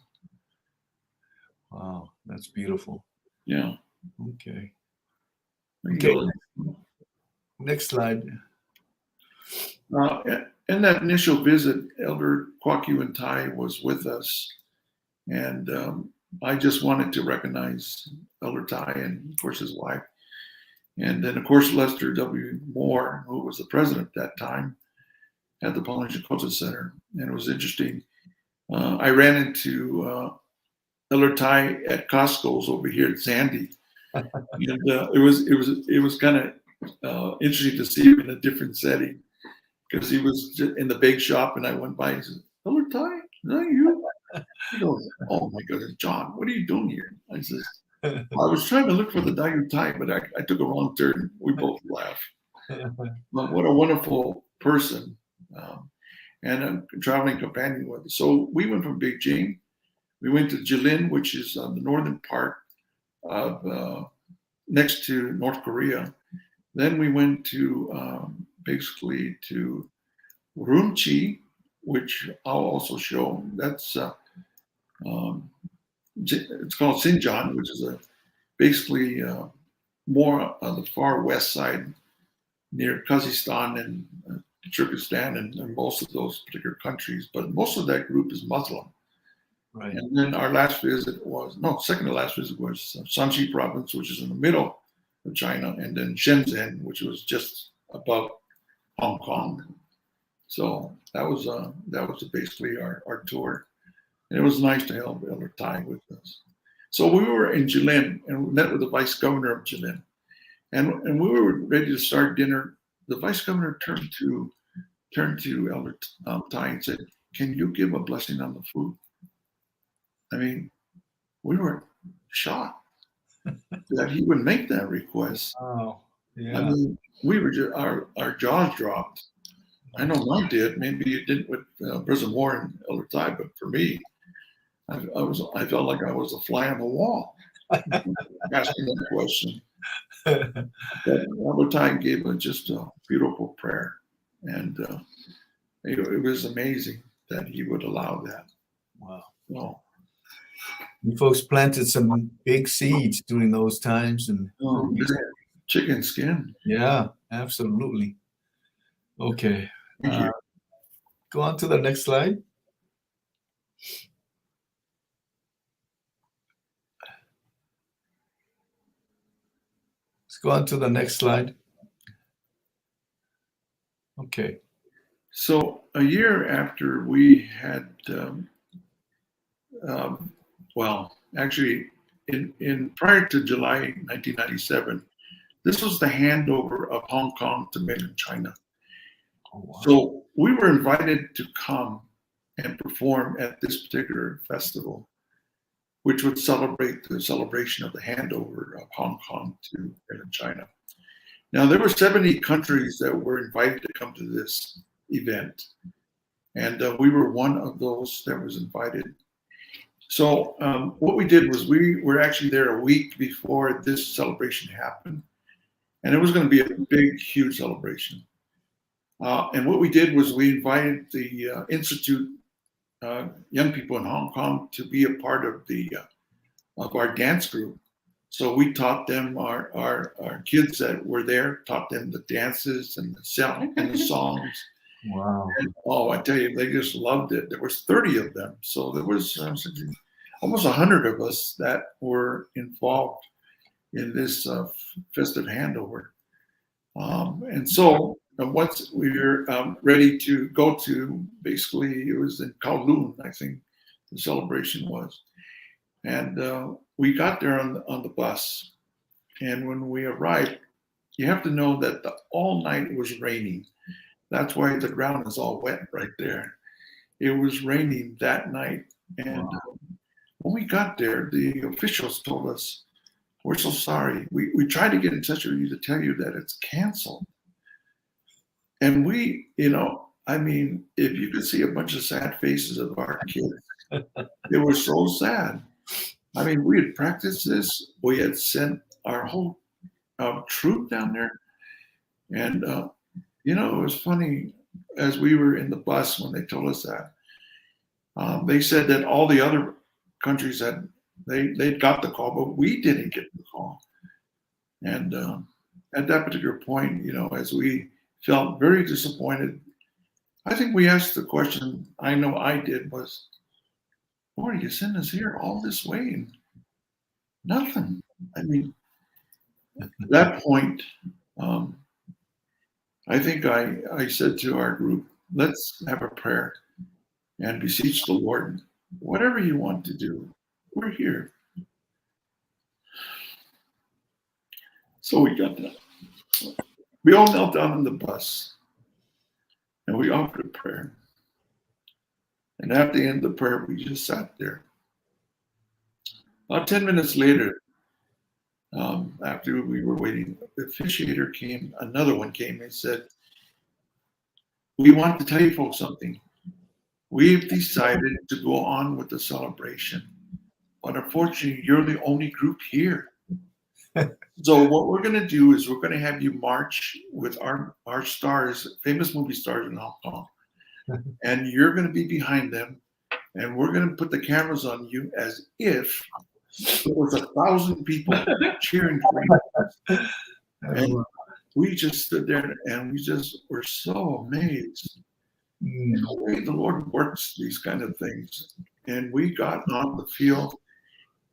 Wow, that's beautiful. Yeah. Okay. Okay. Next slide. In that initial visit, Elder Kwok Yuen Tai was with us, and I just wanted to recognize Elder Tai and, of course, his wife. And then, of course, Lester W. Moore, who was the president at that time at the Polynesian Cultural Center. And it was interesting. I ran into Elder Tai at Costco's over here at Sandy. And it was kind of interesting to see him in a different setting, because he was just in the bake shop, and I went by and said, Elder Tai, is that you? He goes, oh my goodness, John, what are you doing here? I said, I was trying to look for the Dayu Tai, but I took a wrong turn. We both laughed. But what a wonderful person and a traveling companion with us. So we went from Beijing. We went to Jilin, which is on the northern part of next to North Korea. Then we went to basically to Urumqi, which I'll also show. That's it's called Xinjiang, which is basically more on the far west side near Kazakhstan and Kyrgyzstan and most of those particular countries. But most of that group is Muslim. Right. And then our last visit second to last visit was Shanxi province, which is in the middle of China, and then Shenzhen, which was just above Hong Kong. So that was basically our tour. And it was nice to have Elder Tai with us. So we were in Jilin and we met with the vice governor of Jilin. And we were ready to start dinner. The vice governor turned to Elder Tai and said, can you give a blessing on the food? I mean, we were shocked that he would make that request. Oh, yeah. I mean, we were just, our jaws dropped. I know mine did. Maybe it didn't with President Moore and Elder Tai, but for me, I felt like I was a fly on the wall asking that question. But Elder Tai gave just a beautiful prayer, and it was amazing that he would allow that. Wow. Well, You folks planted some big seeds during those times, and chicken skin. yeah, absolutely. Okay. Thank you. Go on to the next slide. Let's go on to the next slide. Okay. So a year after we had, well, actually, in prior to July 1997, this was the handover of Hong Kong to mainland China. Oh, wow. So we were invited to come and perform at this particular festival, which would celebrate the celebration of the handover of Hong Kong to mainland China. Now, there were 70 countries that were invited to come to this event, and we were one of those that was invited. So what we did was we were actually there a week before this celebration happened, and it was going to be a big, huge celebration. And what we did was we invited the Institute young people in Hong Kong to be a part of our dance group. So we taught them our kids that were there, taught them the dances and the sound and the songs. Wow. And, oh, I tell you, they just loved it. There was 30 of them, so there was almost 100 of us that were involved in this festive handover. And so once we were ready to go to, basically, it was in Kowloon, I think the celebration was. And we got there on the bus. And when we arrived, you have to know that all night it was raining. That's why the ground is all wet right there. It was raining that night. And when we got there, the officials told us, "We're so sorry. We tried to get in touch with you to tell you that it's canceled." And we, I mean, if you could see a bunch of sad faces of our kids, they were so sad. I mean, we had practiced this. We had sent our whole troop down there. And, it was funny, as we were in the bus when they told us that, they said that all the other countries they'd got the call, but we didn't get the call. And at that particular point, as we felt very disappointed, I think we asked the question, I know I did, was, "Lord, you sent us here all this way and nothing." I mean, at that point, I think I said to our group, "Let's have a prayer and beseech the Lord, whatever you want to do, we're here." So we got that. We all knelt down on the bus and we offered a prayer. And at the end of the prayer, we just sat there. About 10 minutes later, after we were waiting, the officiator came, another one came and said, "We want to tell you folks something. We've decided to go on with the celebration, but unfortunately, you're the only group here. So what we're going to do is we're going to have you march with our stars, famous movie stars in Hong Kong, and you're going to be behind them, and we're going to put the cameras on you as if there was 1,000 people cheering for you." And we just stood there and we just were so amazed. The way the Lord works these kind of things. And we got on the field,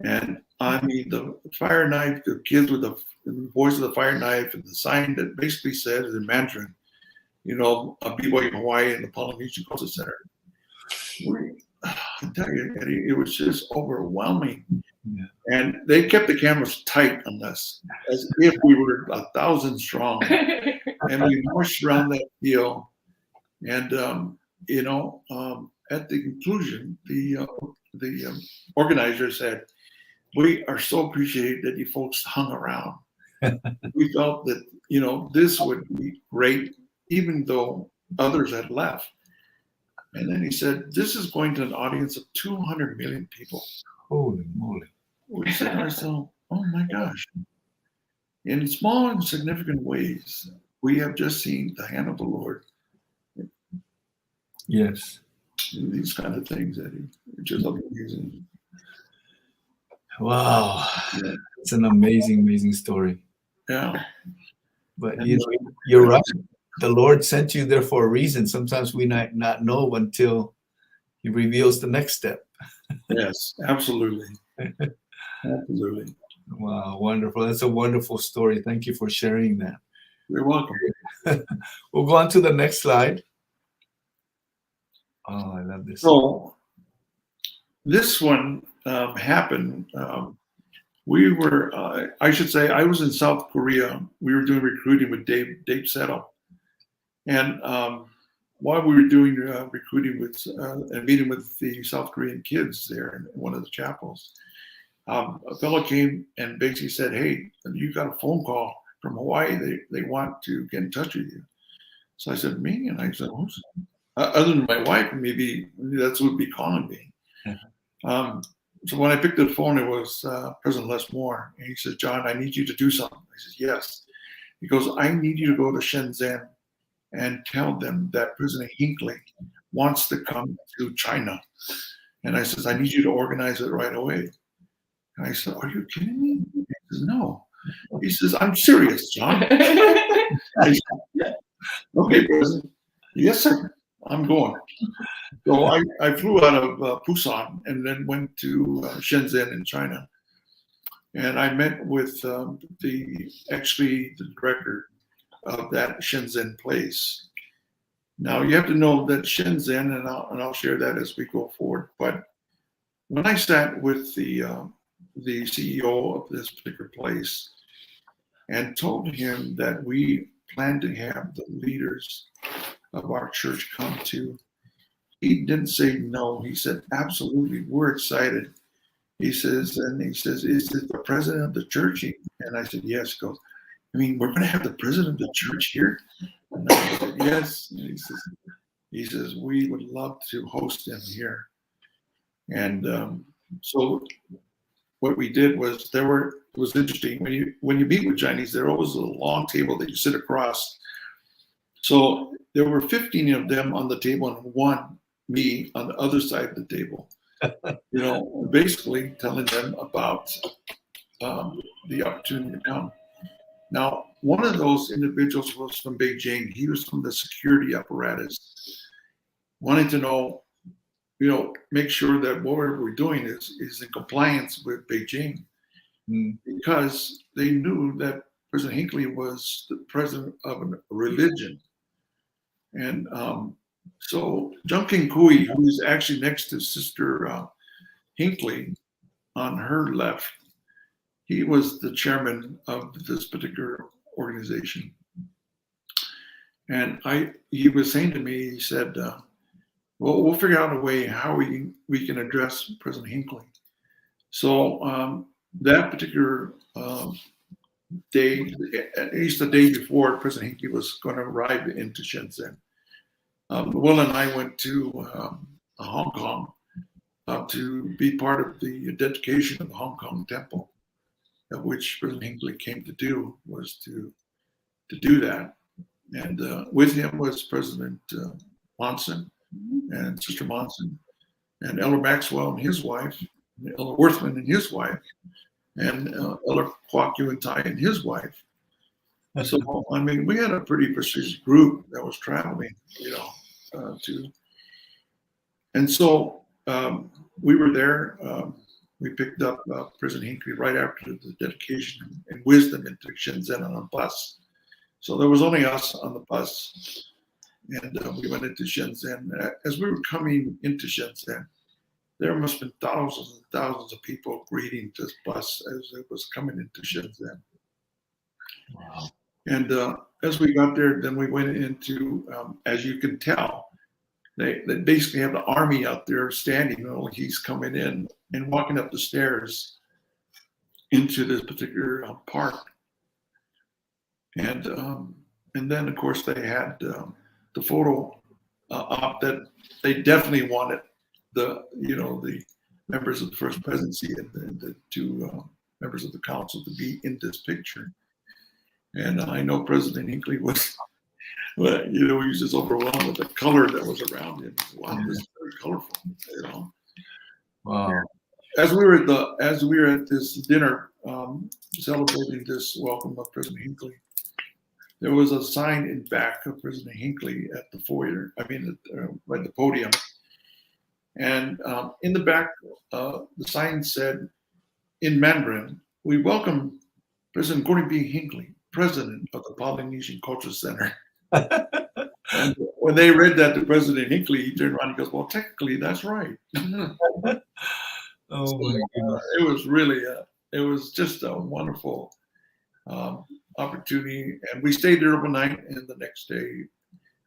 and I mean, the fire knife, the kids with the voice of the fire knife and the sign that basically said in Mandarin, BYU Hawaii and the Polynesian Cultural Center. I tell you, Eddie, it was just overwhelming. Yeah. And they kept the cameras tight on us as if we were 1,000 strong. And we marched around that field. And, at the conclusion, the organizer said, "We are so appreciative that you folks hung around. We felt that, this would be great, even though others had left." And then he said, "This is going to an audience of 200 million people." Holy moly. We said to ourselves, "Oh my gosh." In small and significant ways, we have just seen the hand of the Lord Yes. And these kind of things that he just amazing. Wow. Yeah. It's an amazing, amazing story. Yeah. But And you know, you're right. The Lord sent you there for a reason. Sometimes we might not know until He reveals the next step. yes, absolutely. Absolutely. Wow, wonderful. That's a wonderful story. Thank you for sharing that. You're welcome. We'll go on to the next slide. Oh, I love this. So this one happened. We were, I should say, I was in South Korea. We were doing recruiting with Dave Settle. And while we were doing recruiting with and meeting with the South Korean kids there in one of the chapels, a fellow came and basically said, "Hey, you got a phone call from Hawaii. They want to get in touch with you." So I said, "Me?" And I said, "Who's?" Other than my wife, maybe that's who would be calling me. So when I picked up the phone, it was President Les Moore. And he says, "John, I need you to do something." I said, "Yes." He goes, "I need you to go to Shenzhen and tell them that President Hinckley wants to come to China." And I says, "I need you to organize it right away." And I said, "Are you kidding me?" He says, "No." He says, "I'm serious, John." I said, "Okay, President." "Yes, sir. I'm going." So I flew out of Busan and then went to Shenzhen in China. And I met with the director of that Shenzhen place. Now you have to know that Shenzhen, and I'll share that as we go forward. But when I sat with the CEO of this particular place and told him that we plan to have the leaders of our church come to, he didn't say no. He said, "Absolutely, we're excited." He says, "Is it the president of the church?" And I said, "Yes." He goes, "I mean, we're going to have the president of the church here?" And I said, "Yes." And he says, "We would love to host him here." And so what we did was it was interesting when you meet with Chinese, there always a long table that you sit across. So there were 15 of them on the table and one me on the other side of the table. You know, basically telling them about the opportunity to come. Now, one of those individuals was from Beijing. He was from the security apparatus, wanting to know, you know, make sure that whatever we're doing is in compliance with Beijing, because they knew that President Hinckley was the president of a religion. And so Junkin Kui, who is actually next to Sister Hinckley on her left, he was the chairman of this particular organization. And he was saying to me, he said, "Well, we'll figure out a way how we can address President Hinckley." So that particular day, at least the day before President Hinckley was going to arrive into Shenzhen, Will and I went to Hong Kong to be part of the dedication of the Hong Kong Temple, of which President Hinckley came to do, was to do that. And with him was President Monson and Sister Monson, and Elder Maxwell and his wife, and Elder Worthman and his wife, and Elder Kwok Yuan Tai and his wife. So, I mean, we had a pretty prestigious group that was traveling, you know, and so we were there. We picked up President Hinckley right after the dedication and wisdom into Shenzhen on a bus. So there was only us on the bus, and we went into Shenzhen. As we were coming into Shenzhen, there must have been thousands and thousands of people greeting this bus as it was coming into Shenzhen. Wow. And as we got there, then we went into, as you can tell, they basically have the army out there standing while he's coming in and walking up the stairs into this particular park. And then, of course, they had the photo op that they definitely wanted the members of the First Presidency and the two members of the council to be in this picture. And I know President Hinckley was But, he was just overwhelmed with the color that was around him. Wow, this is very colorful. Wow. As we were at this dinner celebrating this welcome of President Hinckley, there was a sign in back of President Hinckley at the foyer. I mean, at the podium, and in the back, the sign said in Mandarin, "We welcome President Gordon B. Hinckley, President of the Polynesian Cultural Center." And when they read that to President Hinckley, he turned around and goes, "Well, technically, that's right." Oh my goodness. It was really, it was just a wonderful opportunity. And we stayed there overnight, and the next day,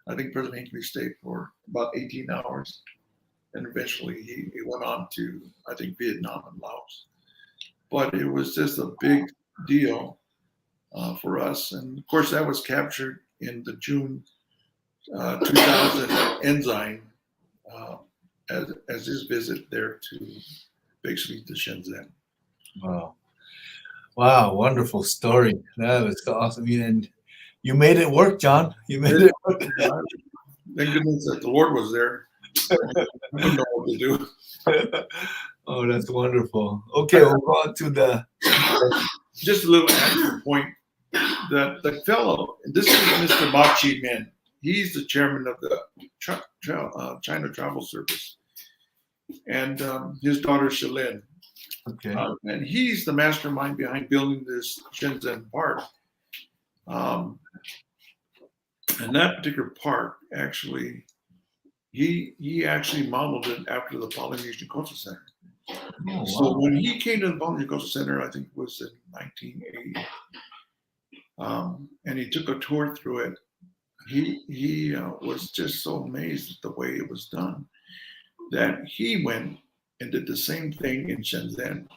I think President Hinckley stayed for about 18 hours. And eventually he went on to, I think, Vietnam and Laos. But it was just a big deal for us. And of course, that was captured in the June 2000 enzyme as his visit there to basically to Shenzhen. Wow, wonderful story. That was awesome. And you made it work, John. You made it work. Thank goodness that the Lord was there. I didn't know what to do. Oh, that's wonderful. Okay, we'll go on to the... Just a little extra point that the fellow, this is Mr. Ma Chi-min. He's the chairman of the China Travel Service. And his daughter, Shalin. Okay. And he's the mastermind behind building this Shenzhen park. And that particular park, actually, he actually modeled it after the Polynesian Cultural Center. Oh, wow. So when he came to the Polynesian Cultural Center, I think it was in 1980, and he took a tour through it, he was just so amazed at the way it was done that he went and did the same thing in Shenzhen.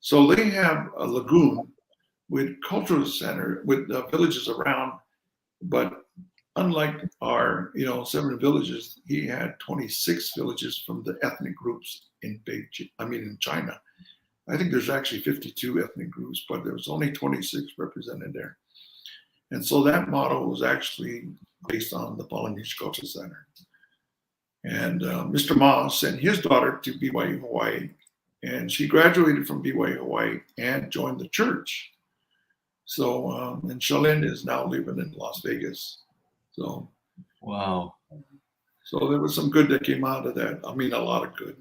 So they have a lagoon with cultural center, with villages around, but unlike our 7 villages, he had 26 villages from the ethnic groups in China. I think there's actually 52 ethnic groups, but there was only 26 represented there. And so that model was actually based on the Polynesian Cultural Center. And Mr. Ma sent his daughter to BYU Hawaii, and she graduated from BYU Hawaii and joined the church. So, and Shalin is now living in Las Vegas. So, wow. So there was some good that came out of that. I mean, a lot of good.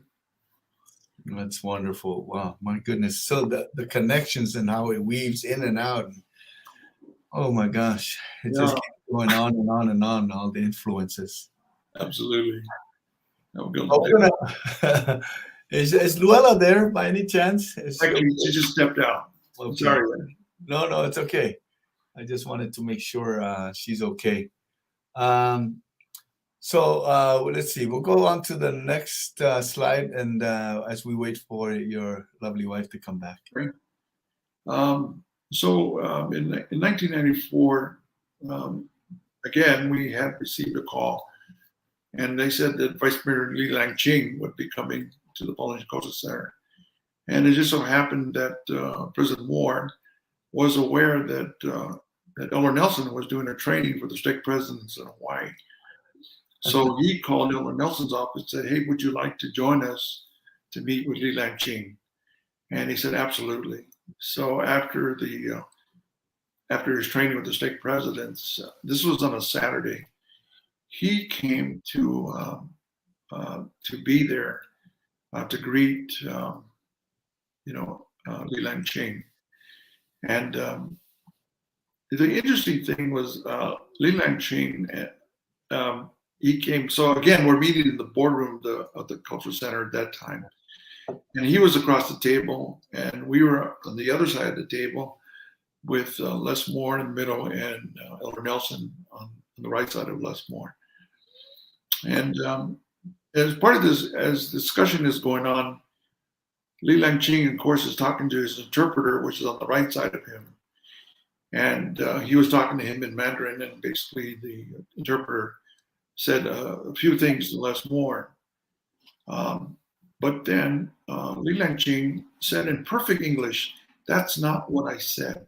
That's wonderful. Wow, my goodness. So the connections and how it weaves in and out. And, oh my gosh, it just keeps going on and on and on. All the influences. Absolutely. Is Luella there by any chance? Actually, she just stepped out. Okay. Sorry. No, it's okay. I just wanted to make sure she's okay. So let's see. We'll go on to the next slide, and as we wait for your lovely wife to come back. Right. So in 1994, again, we had received a call, and they said that Vice Premier Li Lang-ching would be coming to the Polynesian Cultural Center. And it just so happened that President Moore was aware that that Elder Nelson was doing a training for the stake presidents in Hawaii. So he called Elder Nelson's office and said, "Hey, would you like to join us to meet with Li Lang-ching?" And he said, "Absolutely." So after his training with the stake presidents, this was on a Saturday, he came to be there to greet Li Lang-ching. And the interesting thing was Li Lang-ching, he came. So again, we're meeting in the boardroom of the Cultural Center at that time. And he was across the table, and we were on the other side of the table with Les Moore in the middle and Elder Nelson on the right side of Les Moore. And as part of this, as discussion is going on, Li Lang-ching, of course, is talking to his interpreter, which is on the right side of him. And he was talking to him in Mandarin, and basically the interpreter said a few things to Les Moore. But then Li Lang-ching said in perfect English, "That's not what I said."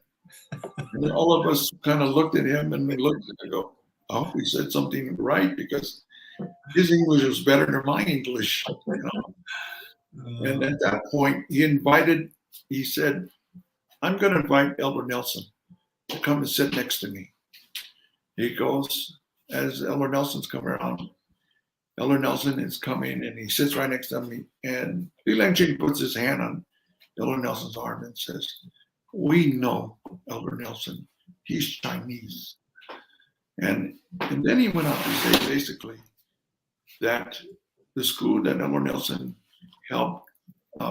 And then all of us kind of looked at him, and we looked and go, I hope he said something right because his English was better than my English. And at that point, he said, I'm going to invite Elder Nelson to come and sit next to me. He goes, as Elder Nelson's coming around, Elder Nelson is coming and he sits right next to me. And Li Langjing puts his hand on Elder Nelson's arm and says, we know Elder Nelson, he's Chinese. And then he went on to say basically that the school that Elder Nelson helped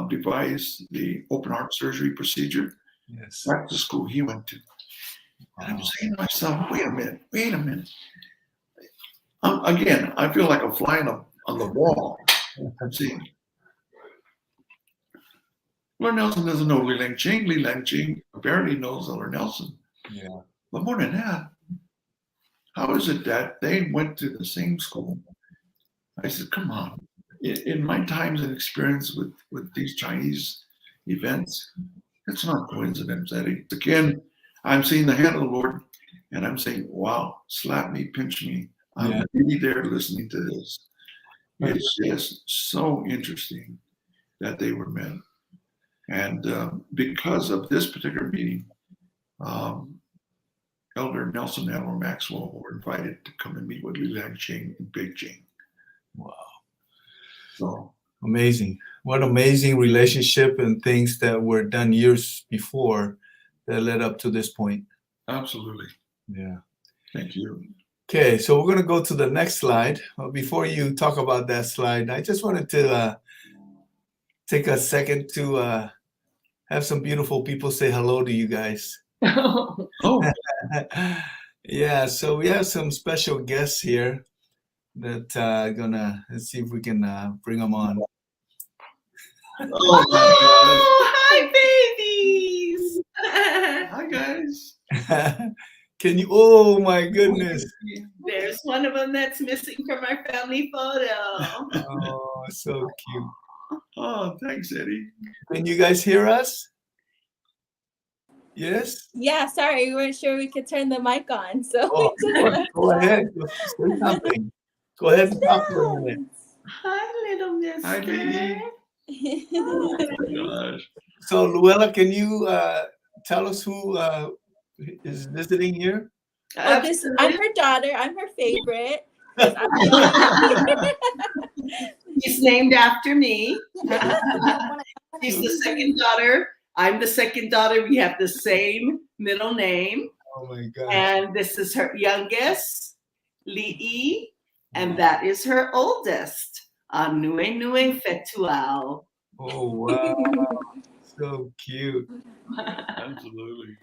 devise the open heart surgery procedure, Yes. that's the school he went to. And I'm saying to myself, wait a minute. Again, I feel like I'm flying on the wall. I'm saying, Elder Nelson doesn't know Li Langjing. Li Langjing apparently knows Elder Nelson. Yeah. But more than that, how is it that they went to the same school? I said, come on. In my times and experience with these Chinese events, it's not coincidence, Eddie. Again, I'm seeing the hand of the Lord, and I'm saying, wow, slap me, pinch me. I'm really there listening to this. It's just so interesting that they were met. And because of this particular meeting, Elder Nelson and Elder Maxwell were invited to come and meet with Li Langjing in Beijing. Wow. So amazing. What amazing relationship and things that were done years before that led up to this point. Absolutely. Yeah. Thank you. Okay, so we're going to go to the next slide. Before you talk about that slide, I just wanted to take a second to have some beautiful people say hello to you guys. Oh. Yeah, so we have some special guests here that let's see if we can bring them on. Oh, hi, babies. Hi, guys. Can you? Oh my goodness! There's one of them that's missing from our family photo. Oh, so cute. Oh, thanks, Eddie. Can you guys hear us? Yes? Yeah, sorry, we weren't sure we could turn the mic on, so go ahead. Say something. Go ahead and talk for a minute. Hi, little mister. Hi, baby. Oh my gosh. So, Luella, can you tell us who is visiting here? I'm her daughter. I'm her favorite. She's named after me. She's the second daughter. I'm the second daughter. We have the same middle name. Oh my God. And this is her youngest, Li'i, and that is her oldest, Nue Nue Fetuau. Oh, wow. So cute. Absolutely.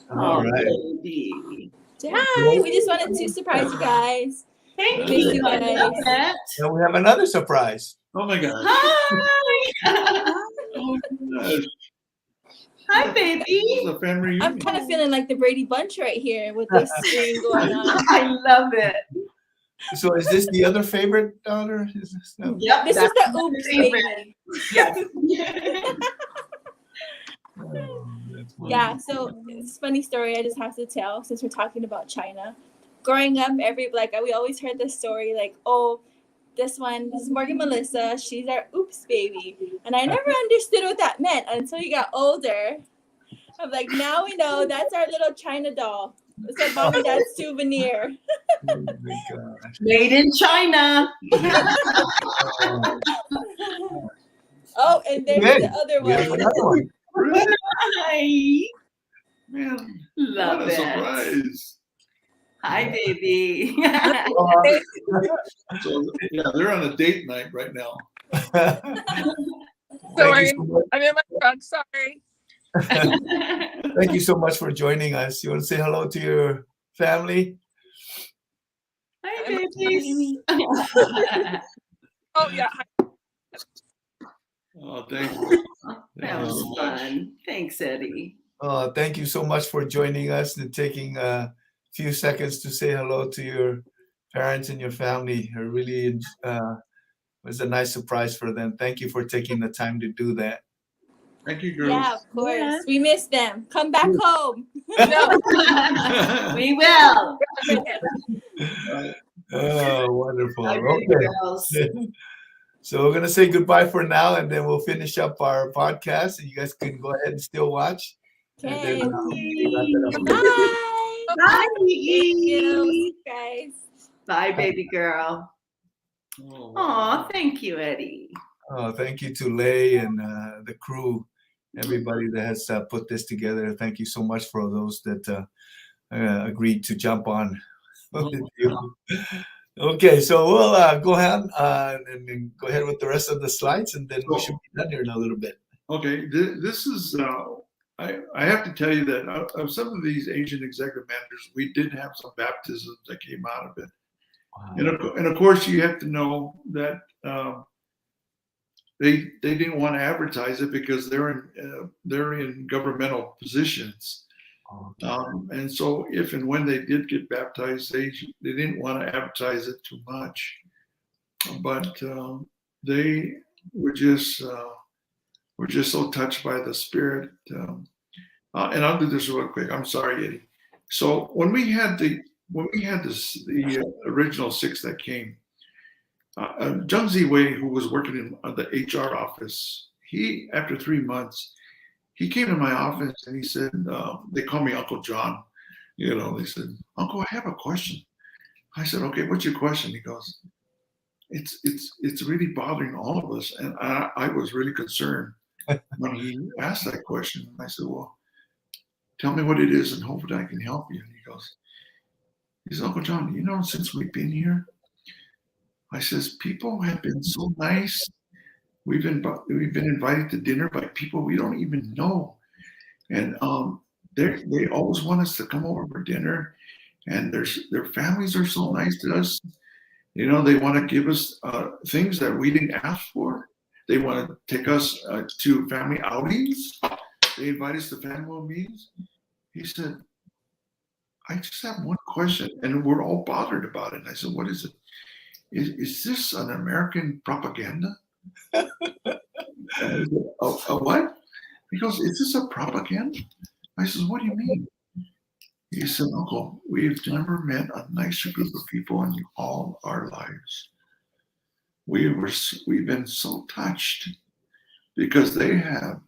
All right. Baby. Hi, we just wanted to surprise you guys. Thank Miss you. you I guys. love it. Now we have another surprise. Oh my gosh. Hi. Oh my gosh. Hi, This baby. is a family reunion. I'm kind of feeling like the Brady Bunch right here with this thing going on. I love it. So is this the other favorite daughter? Is this no? Yep. This is that's the my oops favorite. baby. Yes. Oh, that's Yeah, wonderful. so it's a funny story I just have to tell since we're talking about China. Growing up, we always heard this story like, oh, this is Morgan Melissa, she's our oops baby. And I never understood what that meant until you got older. I'm like, now we know that's our little China doll. It's a mom and dad's souvenir. Oh my gosh. Made in China. Oh, and there's Good. the other We have one. another one. Hi. Man, Love what a it. surprise. Hi, baby. So, yeah, they're on a date night right now. Thank you so much. I'm in my truck, sorry. Thank you so much for joining us. You want to say hello to your family? Hi, babies. Oh yeah. Oh, thank you. That was fun. Thanks, Eddie. Thank you so much for joining us and taking a few seconds to say hello to your parents and your family. It really was a nice surprise for them. Thank you for taking the time to do that. Thank you, girls. Yeah, of course. Yeah. We miss them. Come back home. We will. Oh, wonderful. Bye, baby Okay. girls. So we're going to say goodbye for now, and then we'll finish up our podcast, and you guys can go ahead and still watch. And Okay. then we'll wrap it up. Bye. Bye, Thank you. Iggy. Guys. Bye, baby girl. Oh, Aw, thank you, Eddie. Oh, thank you to Lay and the crew, everybody that has put this together. Thank you so much for those that agreed to jump on with you. Okay, so we'll go ahead and then go ahead with the rest of the slides, and then we should be done here in a little bit. Okay, this is, I have to tell you that of some of these Asian executive managers, we did have some baptisms that came out of it. Wow. And of course, you have to know that they didn't want to advertise it because they're in governmental positions. And so if and when they did get baptized, they didn't want to advertise it too much. But they were just so touched by the Spirit. And I'll do this real quick. I'm sorry, Eddie. So when we had the original 6 that came, Zheng Ziwei, who was working in the HR office, he, after 3 months, he came to my office and he said, they call me Uncle John. You know, they said, Uncle, I have a question. I said, okay, what's your question? He goes, it's really bothering all of us. And I was really concerned when he asked that question. I said, well, tell me what it is and hopefully I can help you. And he says, Uncle John, you know, since we've been here, I says, people have been so nice. We've been invited to dinner by people we don't even know. And they always want us to come over for dinner. And their families are so nice to us. You know, they want to give us things that we didn't ask for. They want to take us to family outings. They invite us to family meetings. He said, I just have one question, and we're all bothered about it. And I said, what is it? Is this an American propaganda? What? He goes, is this a propaganda? I said, what do you mean? He said, Uncle, we've never met a nicer group of people in all our lives. We've been so touched because they have,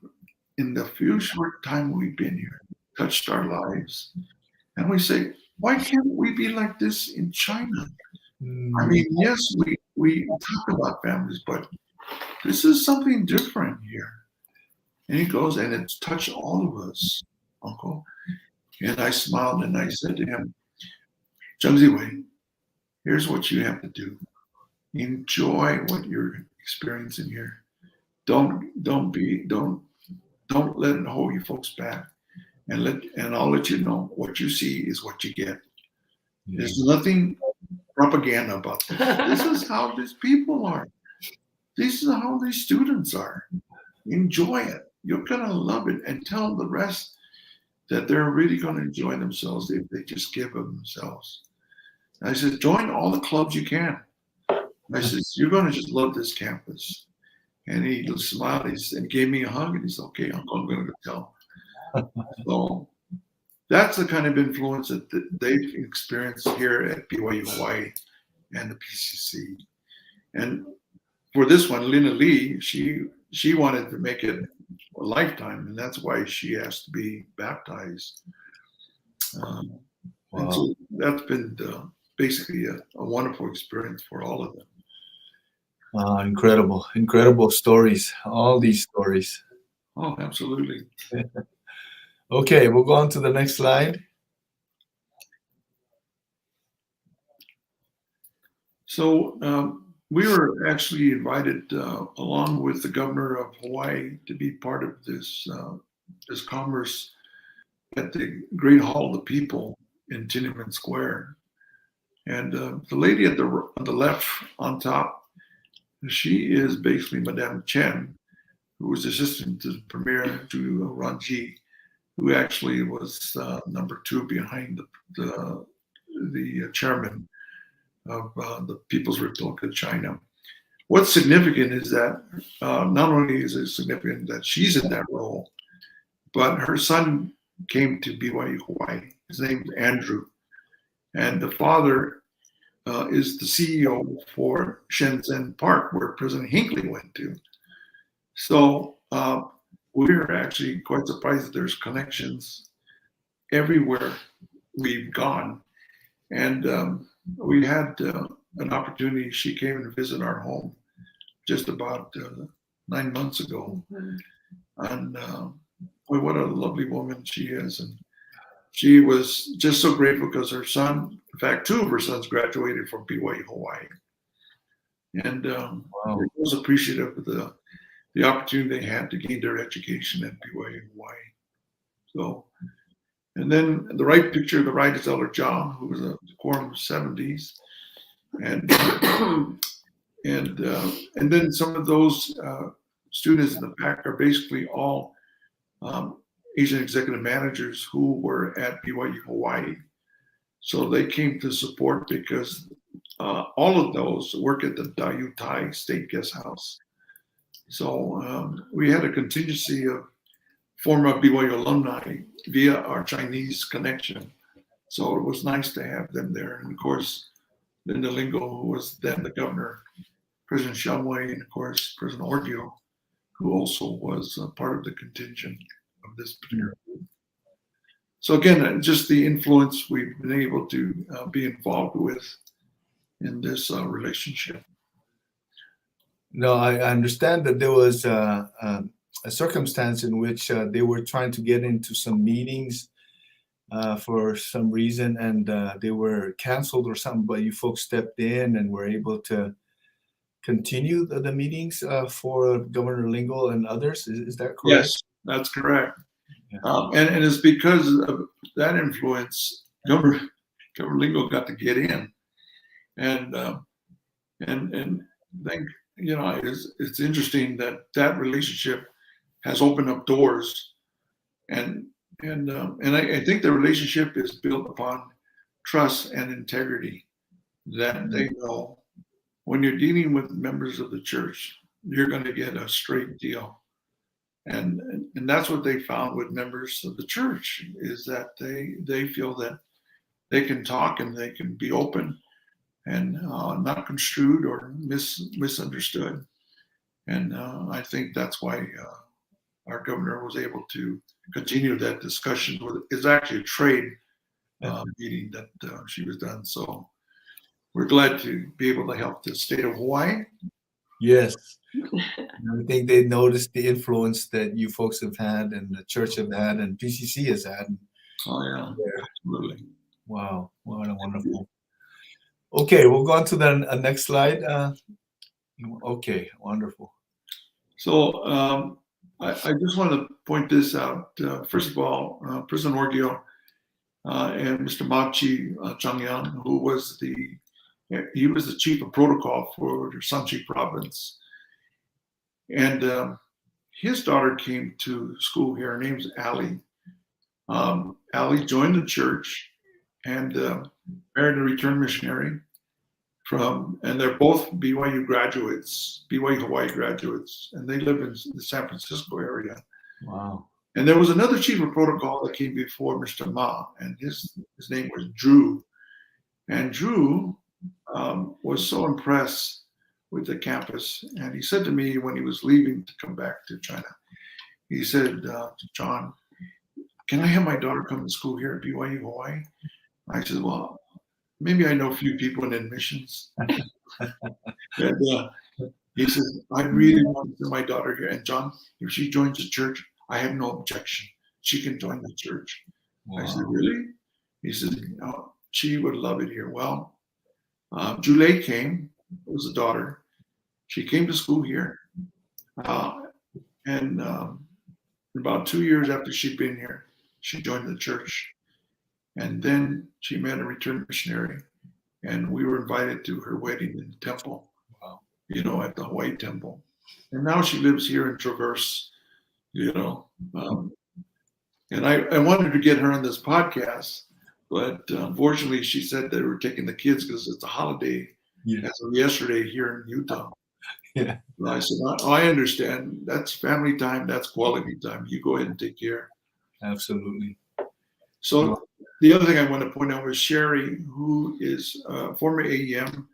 in the few short time we've been here, touched our lives. And we say, why can't we be like this in China? I mean, yes, we talk about families, but this is something different here. And he goes, and it's touched all of us, Uncle. And I smiled and I said to him, Zheng Ziwei, here's what you have to do. Enjoy what you're experiencing here. Don't let it hold you folks back. And I'll let you know what you see is what you get. There's nothing propaganda about this. This is how these people are. This is how these students are. Enjoy it. You're gonna love it, and tell the rest that they're really gonna enjoy themselves if they just give of themselves. And I said, join all the clubs you can. I said, you're gonna just love this campus. And he smiled and gave me a hug, and he said, okay, Uncle, I'm gonna go tell him. So that's the kind of influence that they've experienced here at BYU Hawaii and the PCC. And for this one, Lina Lee, she wanted to make it a lifetime, and that's why she asked to be baptized. Wow. And so that's been basically a wonderful experience for all of them. Incredible stories. All these stories. Oh, absolutely. Okay, we'll go on to the next slide. So we were actually invited along with the governor of Hawaii to be part of this commerce at the Great Hall of the People in Tiananmen Square. And the lady on the left on top, she is basically Madame Chen, who was assistant to the premier, to Ranji, who actually was number 2 behind the chairman of the People's Republic of China. what's significant is that not only is it significant that she's in that role, but her son came to BYU Hawaii. His name's Andrew. And the father is the CEO for Shenzhen Park, where President Hinckley went to. So we're actually quite surprised that there's connections everywhere we've gone. And we had an opportunity. She came and visited our home just about 9 months ago. And boy, what a lovely woman she is. And she was just so grateful because her son, in fact, 2 of her sons graduated from BYU Hawaii. And Wow. was appreciative of the opportunity they had to gain their education at BYU Hawaii. So, and then the right picture, the right is Elder John, who was a quorum of 70s. And then some of those students in the back are basically all Asian executive managers who were at BYU Hawaii. So they came to support because all of those work at the Dayu Tai State Guest House. So we had a contingency of former BYU alumni via our Chinese connection. So it was nice to have them there. And of course, Linda Lingo, who was then the governor, President Shumway, and of course, President Orgio, who also was part of the contingent of this particular group. So again, just the influence we've been able to be involved with in this relationship. No, I understand that there was a circumstance in which they were trying to get into some meetings for some reason, and they were canceled or something, but you folks stepped in and were able to continue the meetings for Governor Lingle and others. Is that correct? Yes, that's correct. Yeah. And it's because of that influence, Governor Lingle got to get in. And I think, you know, it's interesting that relationship has opened up doors, and I think the relationship is built upon trust and integrity, that they know when you're dealing with members of the church, you're going to get a straight deal. And that's what they found with members of the church, is that they feel that they can talk and they can be open and not construed or misunderstood. And I think that's why our governor was able to continue that discussion. It's actually a trade meeting that she was done. So we're glad to be able to help the state of Hawaii. Yes. I think they noticed the influence that you folks have had and the church have had and PCC has had. Oh, yeah, absolutely. Wow. What a wonderful. Okay, we'll go on to the next slide. Okay, wonderful. So I just want to point this out. First of all, President Orgio and Mr. Machi Changyan, who was the chief of protocol for the Sanchi province. And his daughter came to school here. Her name's Allie. Allie joined the church and married a returned missionary and they're both BYU graduates, BYU Hawaii graduates, and they live in the San Francisco area. Wow. And there was another chief of protocol that came before Mr. Ma, and his name was Drew. And Drew was so impressed with the campus. And he said to me when he was leaving to come back to China, he said, John, can I have my daughter come to school here at BYU Hawaii? I said, well, maybe I know a few people in admissions. And he says, I really want to send my daughter here. And John, if she joins the church, I have no objection. She can join the church. Wow. I said, really? He said, oh, she would love it here. Well, Julie came, was a daughter. She came to school here. And about 2 years after she'd been here, she joined the church. And then she met a returned missionary, and we were invited to her wedding in the temple, you know, at the Hawaii temple. And now she lives here in Traverse, you know. And I wanted to get her on this podcast, but unfortunately she said they were taking the kids because it's a holiday as of yesterday here in Utah. Yeah, And I said, I understand. That's family time. That's quality time. You go ahead and take care. absolutely. So the other thing I want to point out was Sherry, who is former AEM.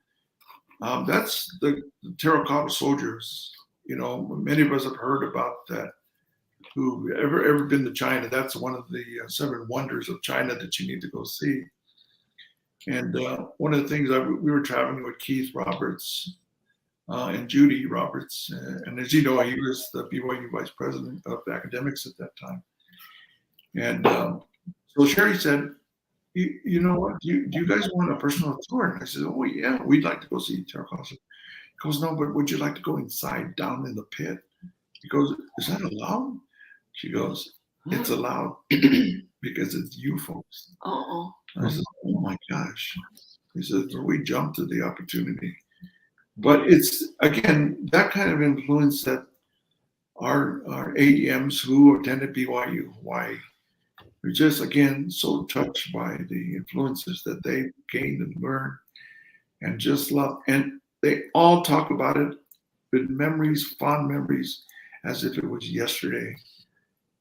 That's the terracotta soldiers. You know, many of us have heard about that. Who ever been to China? That's one of the 7 wonders of China that you need to go see. And one of the things we were traveling with Keith Roberts and Judy Roberts, and as you know, he was the BYU vice president of academics at that time. And so Sherry said, you know what? Do you guys want a personal tour? And I said, oh yeah, we'd like to go see terracotta. He goes, no, but would you like to go inside down in the pit? He goes, is that allowed? She goes, it's allowed because it's you folks. Oh. I said, oh my gosh. He said, so we jumped to the opportunity. But it's, again, that kind of influence that our AEMs who attended BYU Hawaii were just, again, so touched by the influences that they gained and learned and just love. And they all talk about it with memories, fond memories, as if it was yesterday.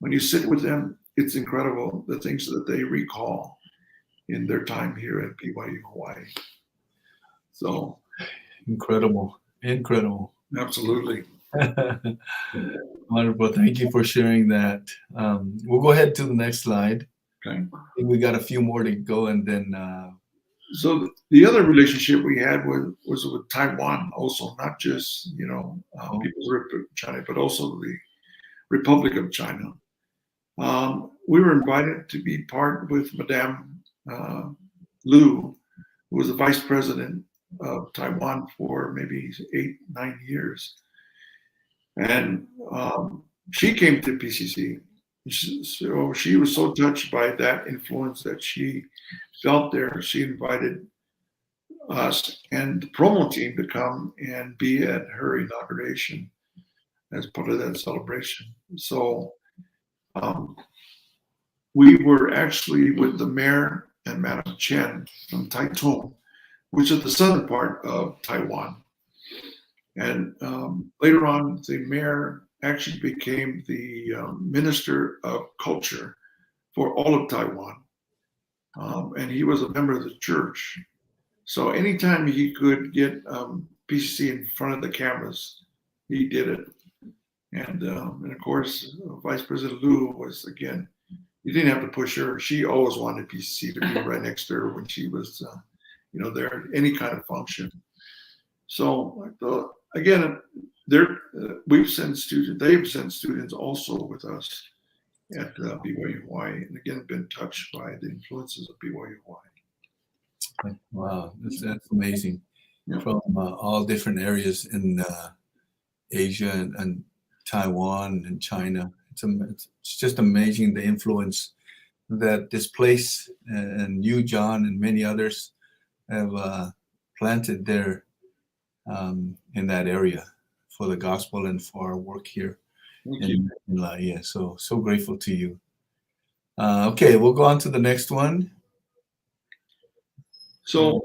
When you sit with them, it's incredible the things that they recall in their time here at BYU Hawaii. So Incredible. absolutely. Wonderful. Thank you for sharing that. We'll go ahead to the next slide. Okay. I think we got a few more to go, and then So the other relationship we had was with Taiwan also, not just, People's Republic of China, but also the Republic of China. We were invited to be part with Madame Liu, who was the vice president of Taiwan for maybe 8-9 years. And she came to PCC. So she was so touched by that influence that she felt there. She invited us and the promo team to come and be at her inauguration as part of that celebration. So we were actually with the mayor and Madam Chen from Taitung, which is the southern part of Taiwan. And later on, the mayor actually became the Minister of Culture for all of Taiwan. And he was a member of the church. So anytime he could get PCC in front of the cameras, he did it. And of course, Vice President Liu was, again, you didn't have to push her. She always wanted PCC to be right next to her when she was, there at any kind of function. So again, they've sent students also with us at BYU Hawaii, and again, been touched by the influences of BYU Hawaii. Wow, that's amazing. Yeah. From all different areas in Asia and Taiwan and China. It's just amazing the influence that this place and you, John, and many others have planted there in that area for the gospel and for our work here in Laie. So grateful to you. Okay, we'll go on to the next one. So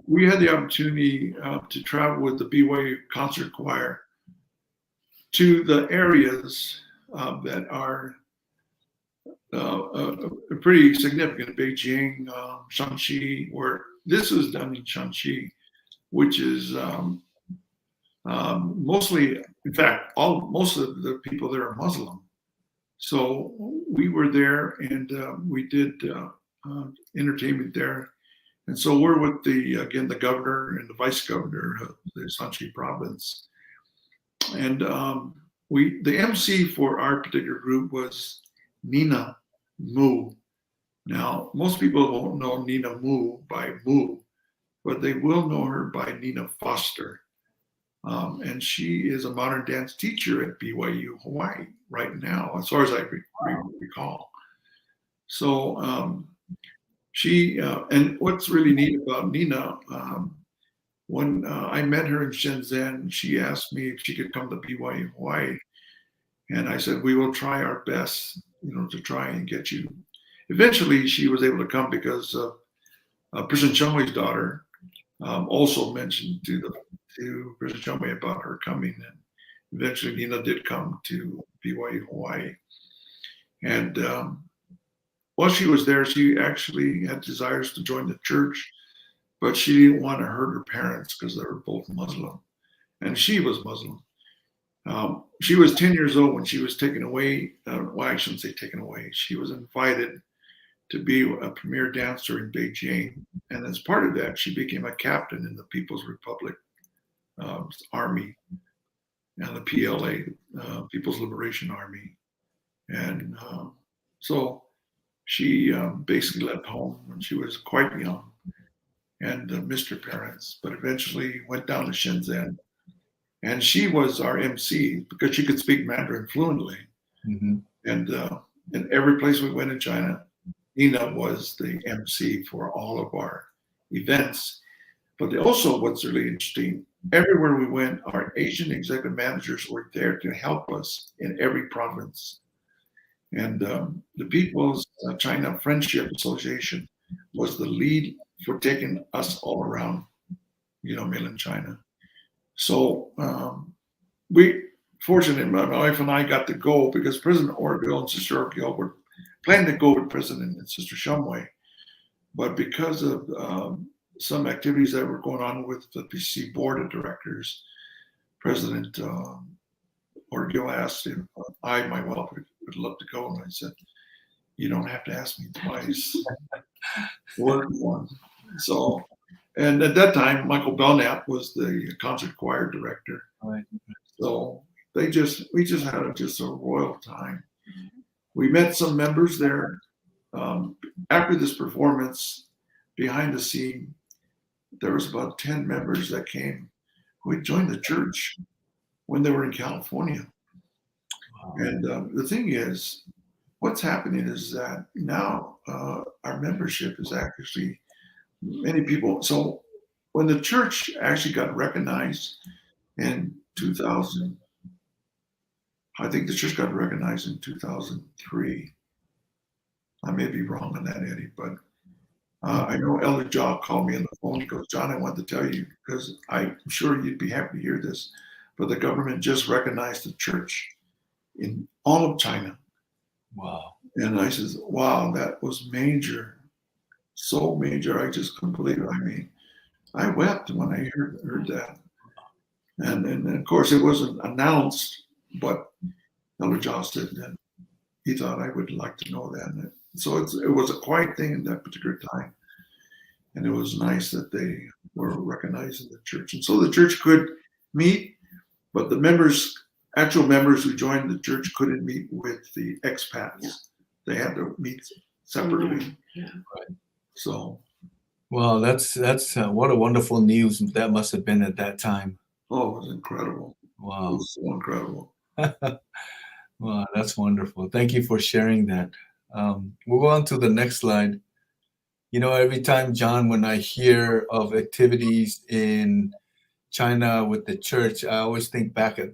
we had the opportunity to travel with the BYU concert choir to the areas that are pretty significant. Beijing, Shanxi, where this was done in Shanxi, which is mostly, in fact, most of the people there are Muslim. So we were there and we did entertainment there. And so we're with the governor and the vice governor of the Shanxi province. And the MC for our particular group was Nina Mu. Now, most people won't know Nina Mu by Mu, but they will know her by Nina Foster. And she is a modern dance teacher at BYU Hawaii right now, as far as I recall. So she, and what's really neat about Nina, when I met her in Shenzhen, she asked me if she could come to BYU Hawaii. And I said, we will try our best, to try and get you. Eventually, she was able to come because of President Chungwei's daughter, also mentioned to President Chomei about her coming, and eventually Nina did come to BYU Hawaii. And while she was there, she actually had desires to join the church, but she didn't want to hurt her parents because they were both Muslim, and she was Muslim. She was 10 years old when she was taken away. Well, I shouldn't say taken away. She was invited to be a premier dancer in Beijing. And as part of that, she became a captain in the People's Republic Army and the PLA, People's Liberation Army. And so she basically left home when she was quite young and missed her parents, but eventually went down to Shenzhen. And she was our MC because she could speak Mandarin fluently. Mm-hmm. And in every place we went in China, Nina was the MC for all of our events. But also what's really interesting, everywhere we went, our Asian executive managers were there to help us in every province. And the People's China Friendship Association was the lead for taking us all around, mainland China. So we, fortunately, my wife and I got to go because President Orville and Sister Orville were planning to go with President and Sister Shumway. But because of some activities that were going on with the PC Board of Directors, President Orville asked if my wife, would love to go. And I said, you don't have to ask me twice. Word one. So, and at that time, Michael Belknap was the concert choir director. Right. So we just had a royal time. We met some members there. After this performance, behind the scene, there was about 10 members that came who had joined the church when they were in California. Wow. And the thing is, what's happening is that now our membership is actually many people. So when the church actually got recognized in 2000, I think the church got recognized in 2003. I may be wrong on that, Eddie, but I know Elder John called me on the phone. He goes, John, I want to tell you, because I'm sure you'd be happy to hear this, but the government just recognized the church in all of China. Wow. And I says, wow, that was major. So major, I just couldn't believe it. I mean, I wept when I heard that. And of course, it wasn't announced, but Elder John said that he thought I would like to know that. And so it was a quiet thing in that particular time. And it was nice that they were recognized in the church. And so the church could meet, but the actual members who joined the church couldn't meet with the expats. Yeah. They had to meet separately. Yeah. Right. So. Well, that's what a wonderful news that must have been at that time. Oh, it was incredible. Wow. It was so incredible. Wow, that's wonderful. Thank you for sharing that. We'll go on to the next slide. Every time, John, when I hear of activities in China with the church, I always think back at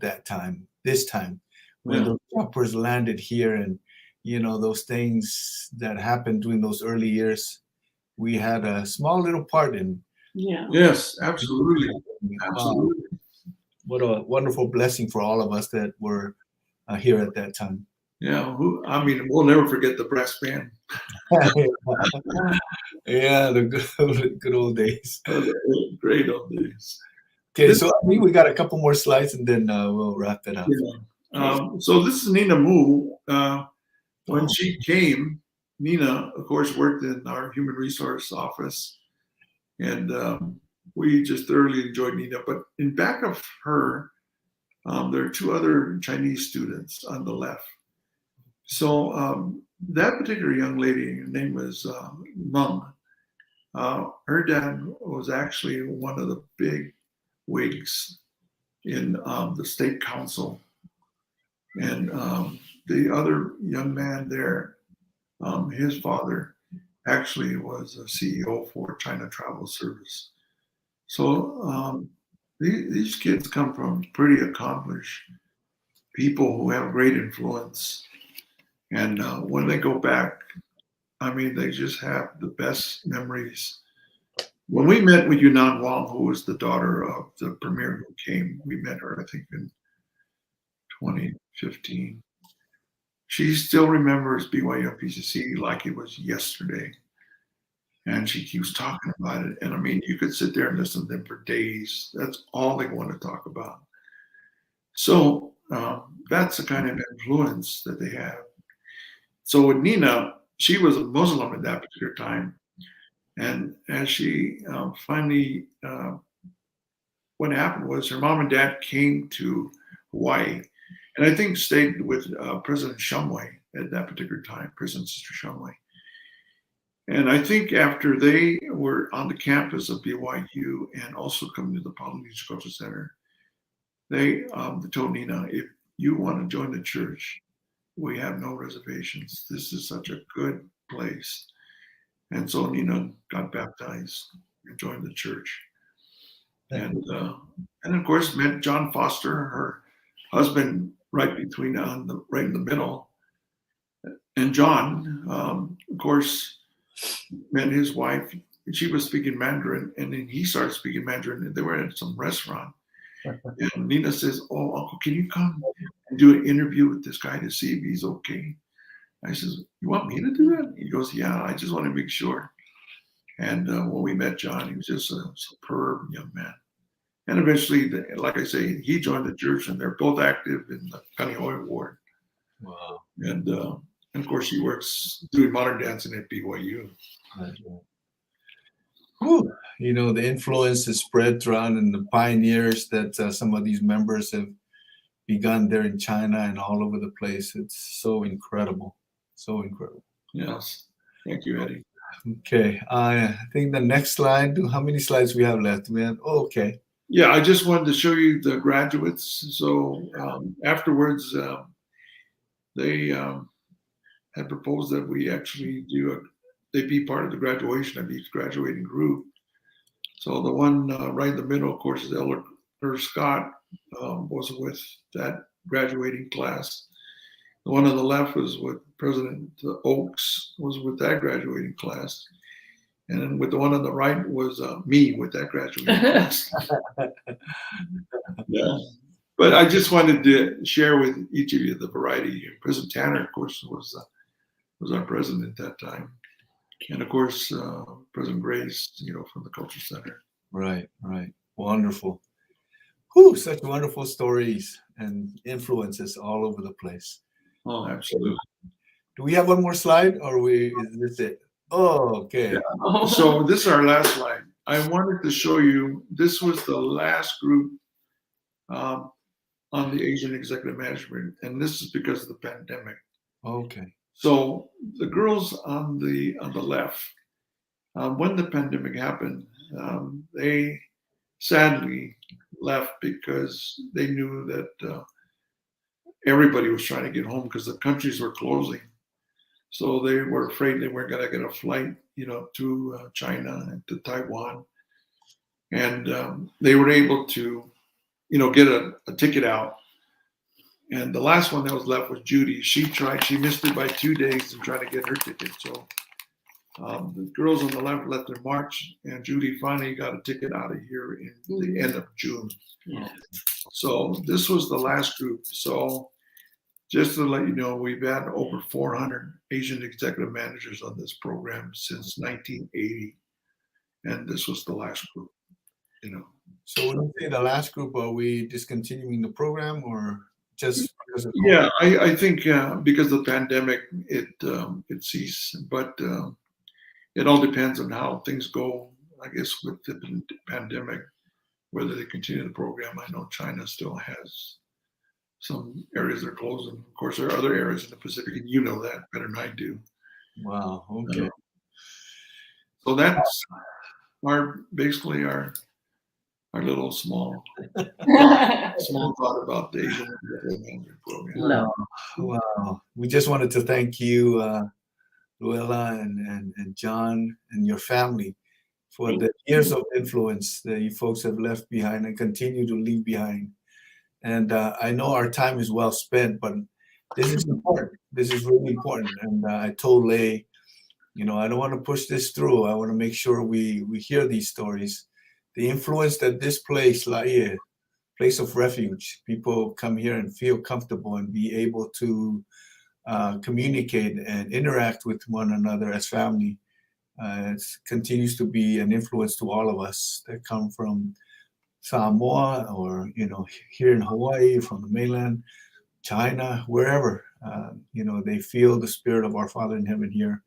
this time, when those choppers landed here and, those things that happened during those early years, we had a small little part in. Yeah. Yes, absolutely. Absolutely. What a wonderful blessing for all of us that were here at that time. Yeah, we'll never forget the brass band. Yeah, the good old days. Great old days. Okay, so I think we got a couple more slides and then we'll wrap it up. Yeah. So this is Nina Mu. When she came, Nina, of course, worked in our human resource office, and we just thoroughly enjoyed Nina. But in back of her, there are two other Chinese students on the left. So that particular young lady, her name was Meng. Her dad was actually one of the big wigs in the state council. And the other young man there, his father actually was a CEO for China Travel Service. So these kids come from pretty accomplished people who have great influence. And when they go back, they just have the best memories when we met with Yunnan Wong, who was the daughter of the premier who came, we met her, I think, in 2015. She still remembers BYU PCC like it was yesterday. And she keeps talking about it. And I mean, you could sit there and listen to them for days. That's all they want to talk about. So that's the kind of influence that they have. So with Nina, she was a Muslim at that particular time. And as she finally, what happened was her mom and dad came to Hawaii, and I think stayed with President Shumway at that particular time, President Sister Shumway. And I think after they were on the campus of BYU and also coming to the Polynesian Cultural Center, they told Nina, if you want to join the church, we have no reservations. This is such a good place. And so Nina got baptized and joined the church. And of course met John Foster, her husband, right in the middle. And John, of course, met his wife. She was speaking Mandarin, and then he started speaking Mandarin, and they were at some restaurant. And Nina says, "Oh, Uncle, can you come and do an interview with this guy to see if he's okay?" I says, "You want me to do that?" He goes, "Yeah, I just want to make sure." And when we met John, he was just a superb young man. And eventually, like I say, he joined the church, and they're both active in the Kaneohe Ward. Wow. And of course, he works doing modern dancing at BYU. Whew. You know, the influence is spread throughout, and the pioneers that some of these members have begun there in China and all over the place. It's so incredible. So incredible. Yes. Thank you, Eddie. Okay. I think the next slide, how many slides we have left? Okay. Yeah, I just wanted to show you the graduates. So afterwards, they had proposed that we actually they be part of the graduation of each graduating group. So the one right in the middle, of course, is Elder Scott, was with that graduating class. The one on the left was with President Oakes, was with that graduating class. And then with the one on the right was me with that graduating class. Yeah. But I just wanted to share with each of you the variety. President Tanner, of course, was our president at that time. And of course, President Grace, from the Cultural Center. Right. Wonderful. Whew, such wonderful stories and influences all over the place. Oh, absolutely. Do we have one more slide, or is this it? Oh, okay. Yeah. So this is our last slide. I wanted to show you, this was the last group on the Asian Executive Management, and this is because of the pandemic. Okay. So the girls on the left, when the pandemic happened, they sadly left because they knew that everybody was trying to get home because the countries were closing. So they were afraid they weren't going to get a flight, to China and to Taiwan. And they were able to, get a ticket out. And the last one that was left was Judy. She missed it by 2 days and tried to get her ticket. So the girls on the left left in March, and Judy finally got a ticket out of here in the end of June. Yeah. So this was the last group. So just to let you know, we've had over 400 Asian executive managers on this program since 1980. And this was the last group, So when you say the last group, are we discontinuing the program or just because of COVID? Yeah, I think because of the pandemic, it ceased. But it all depends on how things go, I guess, with the pandemic, whether they continue the program. I know China still has some areas that are closed. And of course, there are other areas in the Pacific, and you know that better than I do. Wow. Okay. So that's basically our little small thought about the Asian Management Program. No. Wow. We just wanted to thank you, Luella and John and your family for the years of influence that you folks have left behind and continue to leave behind. And I know our time is well spent, but this is important. This is really important. And I told Lay I don't want to push this through. I want to make sure we hear these stories. The influence that this place, Laie, place of refuge, people come here and feel comfortable and be able to communicate and interact with one another as family. It continues to be an influence to all of us that come from Samoa or, here in Hawaii, from the mainland, China, wherever. They feel the spirit of our Father in heaven here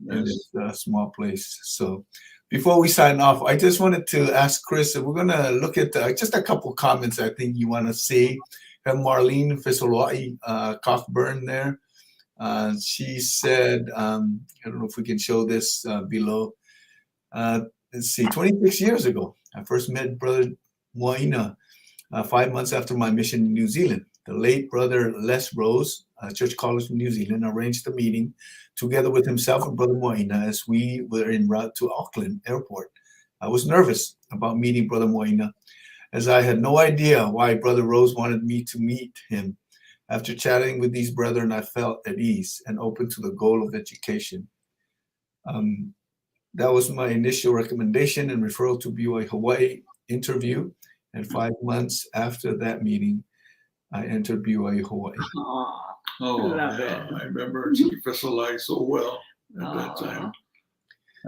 in this small place. So before we sign off, I just wanted to ask Chris, if we're going to look at just a couple comments I think you want to see. Have Marlene Fisoloai Cockburn there. She said, I don't know if we can show this below. Let's see, 26 years ago, I first met Brother Muaina 5 months after my mission in New Zealand. The late Brother Les Rose, Church College in New Zealand, arranged a meeting together with himself and Brother Muaina as we were en route to Auckland Airport. I was nervous about meeting Brother Muaina, as I had no idea why Brother Rose wanted me to meet him. After chatting with these brethren, I felt at ease and open to the goal of education. That was my initial recommendation and referral to BYU Hawaii interview. And 5 months after that meeting, I entered BYU Hawaii. Love it. I remember Professor Lai so well at that time.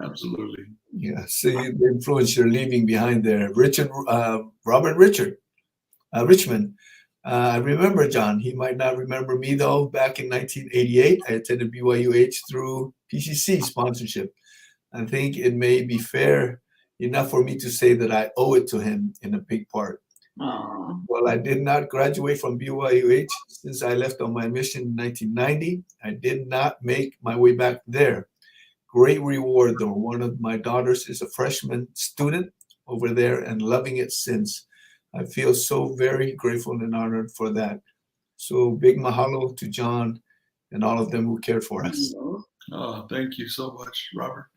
Absolutely. Yeah, see the influence you're leaving behind there. Robert Richmond. I remember John. He might not remember me, though. Back in 1988, I attended BYUH through PCC sponsorship. I think it may be fair enough for me to say that I owe it to him in a big part. While I did not graduate from BYUH since I left on my mission in 1990, I did not make my way back there. Great reward, though. One of my daughters is a freshman student over there and loving it since. I feel so very grateful and honored for that. So big mahalo to John and all of them who cared for us. Oh, thank you so much, Robert.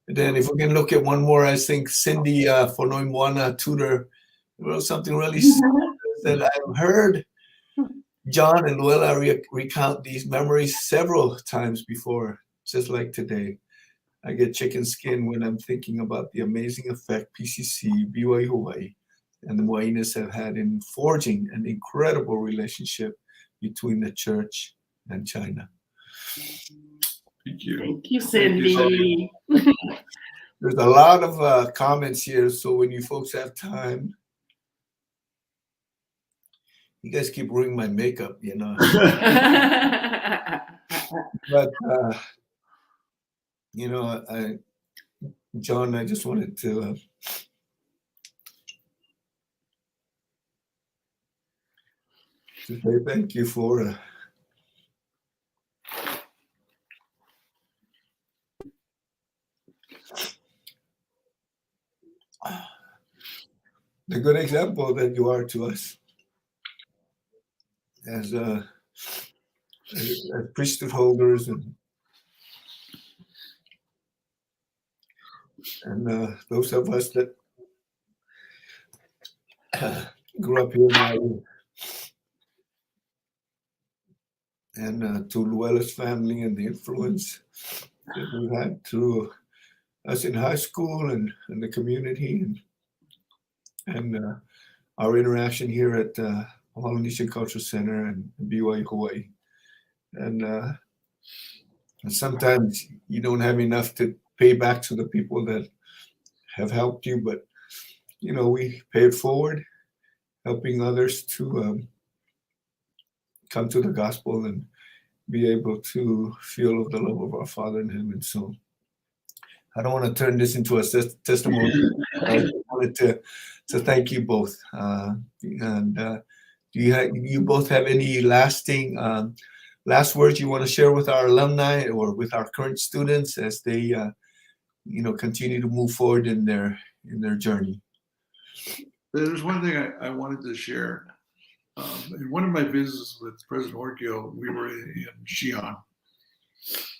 And then if we can look at one more, I think Cindy Fonoi Moana Tudor wrote something really that I've heard John and Luella recount these memories several times before, just like today. I get chicken skin when I'm thinking about the amazing effect PCC, BYU Hawaii, and the Muainas have had in forging an incredible relationship between the church and China. Thank you. Thank you, Cindy. There's a lot of comments here, so when you folks have time, you guys keep ruining my makeup, But, John, I just wanted to say thank you for the good example that you are to us as priesthood holders and those of us that grew up here now, and to Luella's family and the influence that we've had through us in high school and the community and our interaction here at Polynesian Cultural Center and BYU Hawaii. And sometimes you don't have enough to pay back to the people that have helped you, but we pay it forward, helping others to come to the gospel and be able to feel of the love of our Father in heaven. So I don't want to turn this into a testimony. I wanted to thank you both. Do you both have any lasting last words you want to share with our alumni or with our current students as they continue to move forward in their journey? There's one thing I wanted to share. In one of my visits with President Orkio, we were in Xi'an.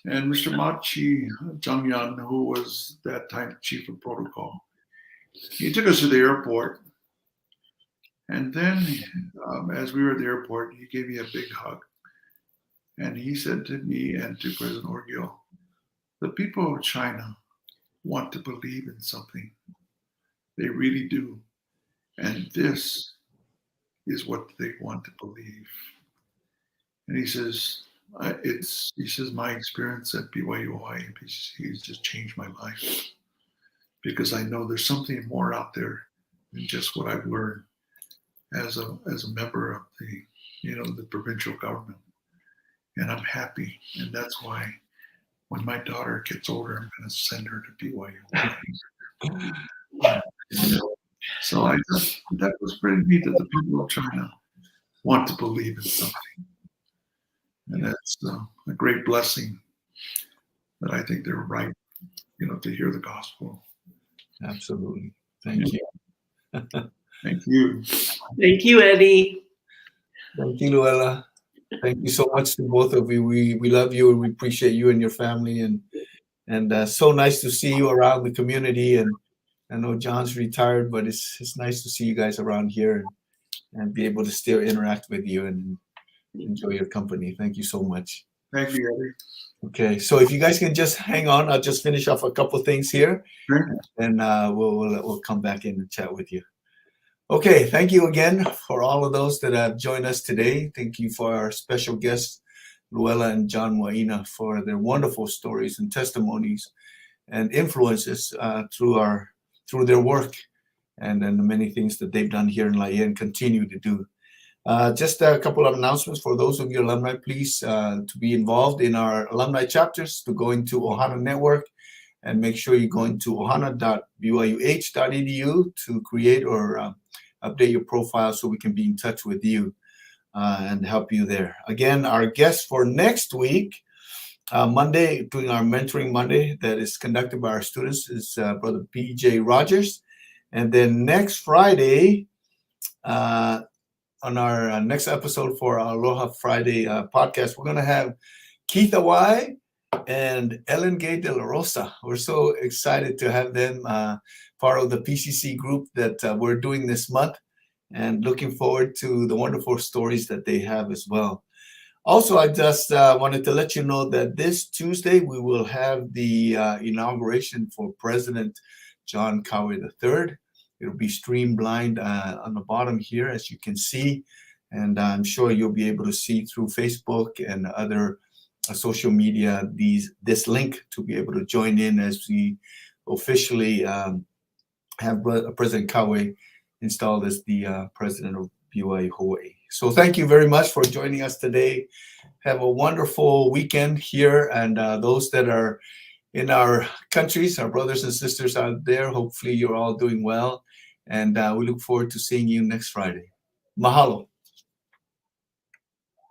And Mr. Machi Zhangyan, who was that time chief of protocol, he took us to the airport. And then as we were at the airport, he gave me a big hug. And he said to me and to President Orkio, the people of China want to believe in something. They really do. And this is what they want to believe. And he says, my experience at BYU Hawaii PCC has just changed my life, because I know there's something more out there than just what I've learned as a member of the provincial government. And I'm happy. And that's why when my daughter gets older, I'm going to send her to BYU. So that was pretty neat that the people of China want to believe in something. And that's a great blessing that I think they're right, to hear the gospel. Absolutely. Thank you. Thank you. Thank you, Eddie. Thank you, Luella. Thank you so much to both of you. We love you and we appreciate you and your family, and so nice to see you around the community. And I know John's retired, but it's nice to see you guys around here and be able to still interact with you and enjoy your company. Thank you so much. Thank you, Eddie. Okay, so if you guys can just hang on, I'll just finish off a couple things here, and we'll come back in and chat with you. Okay, thank you again for all of those that have joined us today. Thank you for our special guests, Luella and John Muaina, for their wonderful stories and testimonies and influences through their work and the many things that they've done here in Laie and continue to do. Just a couple of announcements for those of you alumni, please, to be involved in our alumni chapters, to go into Ohana Network, and make sure you go into ohana.byuh.edu to create or update your profile so we can be in touch with you and help you there. Again, our guest for next week, Monday, doing our Mentoring Monday that is conducted by our students, is Brother B.J. Rogers. And then next Friday, on our next episode for our Aloha Friday podcast, we're going to have Keith Awai and Ellen Gay de la Rosa. We're so excited to have them part of the PCC group that we're doing this month, and looking forward to the wonderful stories that they have as well. Also, I just wanted to let you know that this Tuesday we will have the inauguration for President John Kawe III. It'll be streamlined on the bottom here, as you can see, and I'm sure you'll be able to see through Facebook and other social media this link to be able to join in as we officially have President Kawe installed as the president of BYU Hawaii. So thank you very much for joining us today. Have a wonderful weekend here, and those that are in our countries, our brothers and sisters out there, hopefully you're all doing well, and we look forward to seeing you next Friday. Mahalo.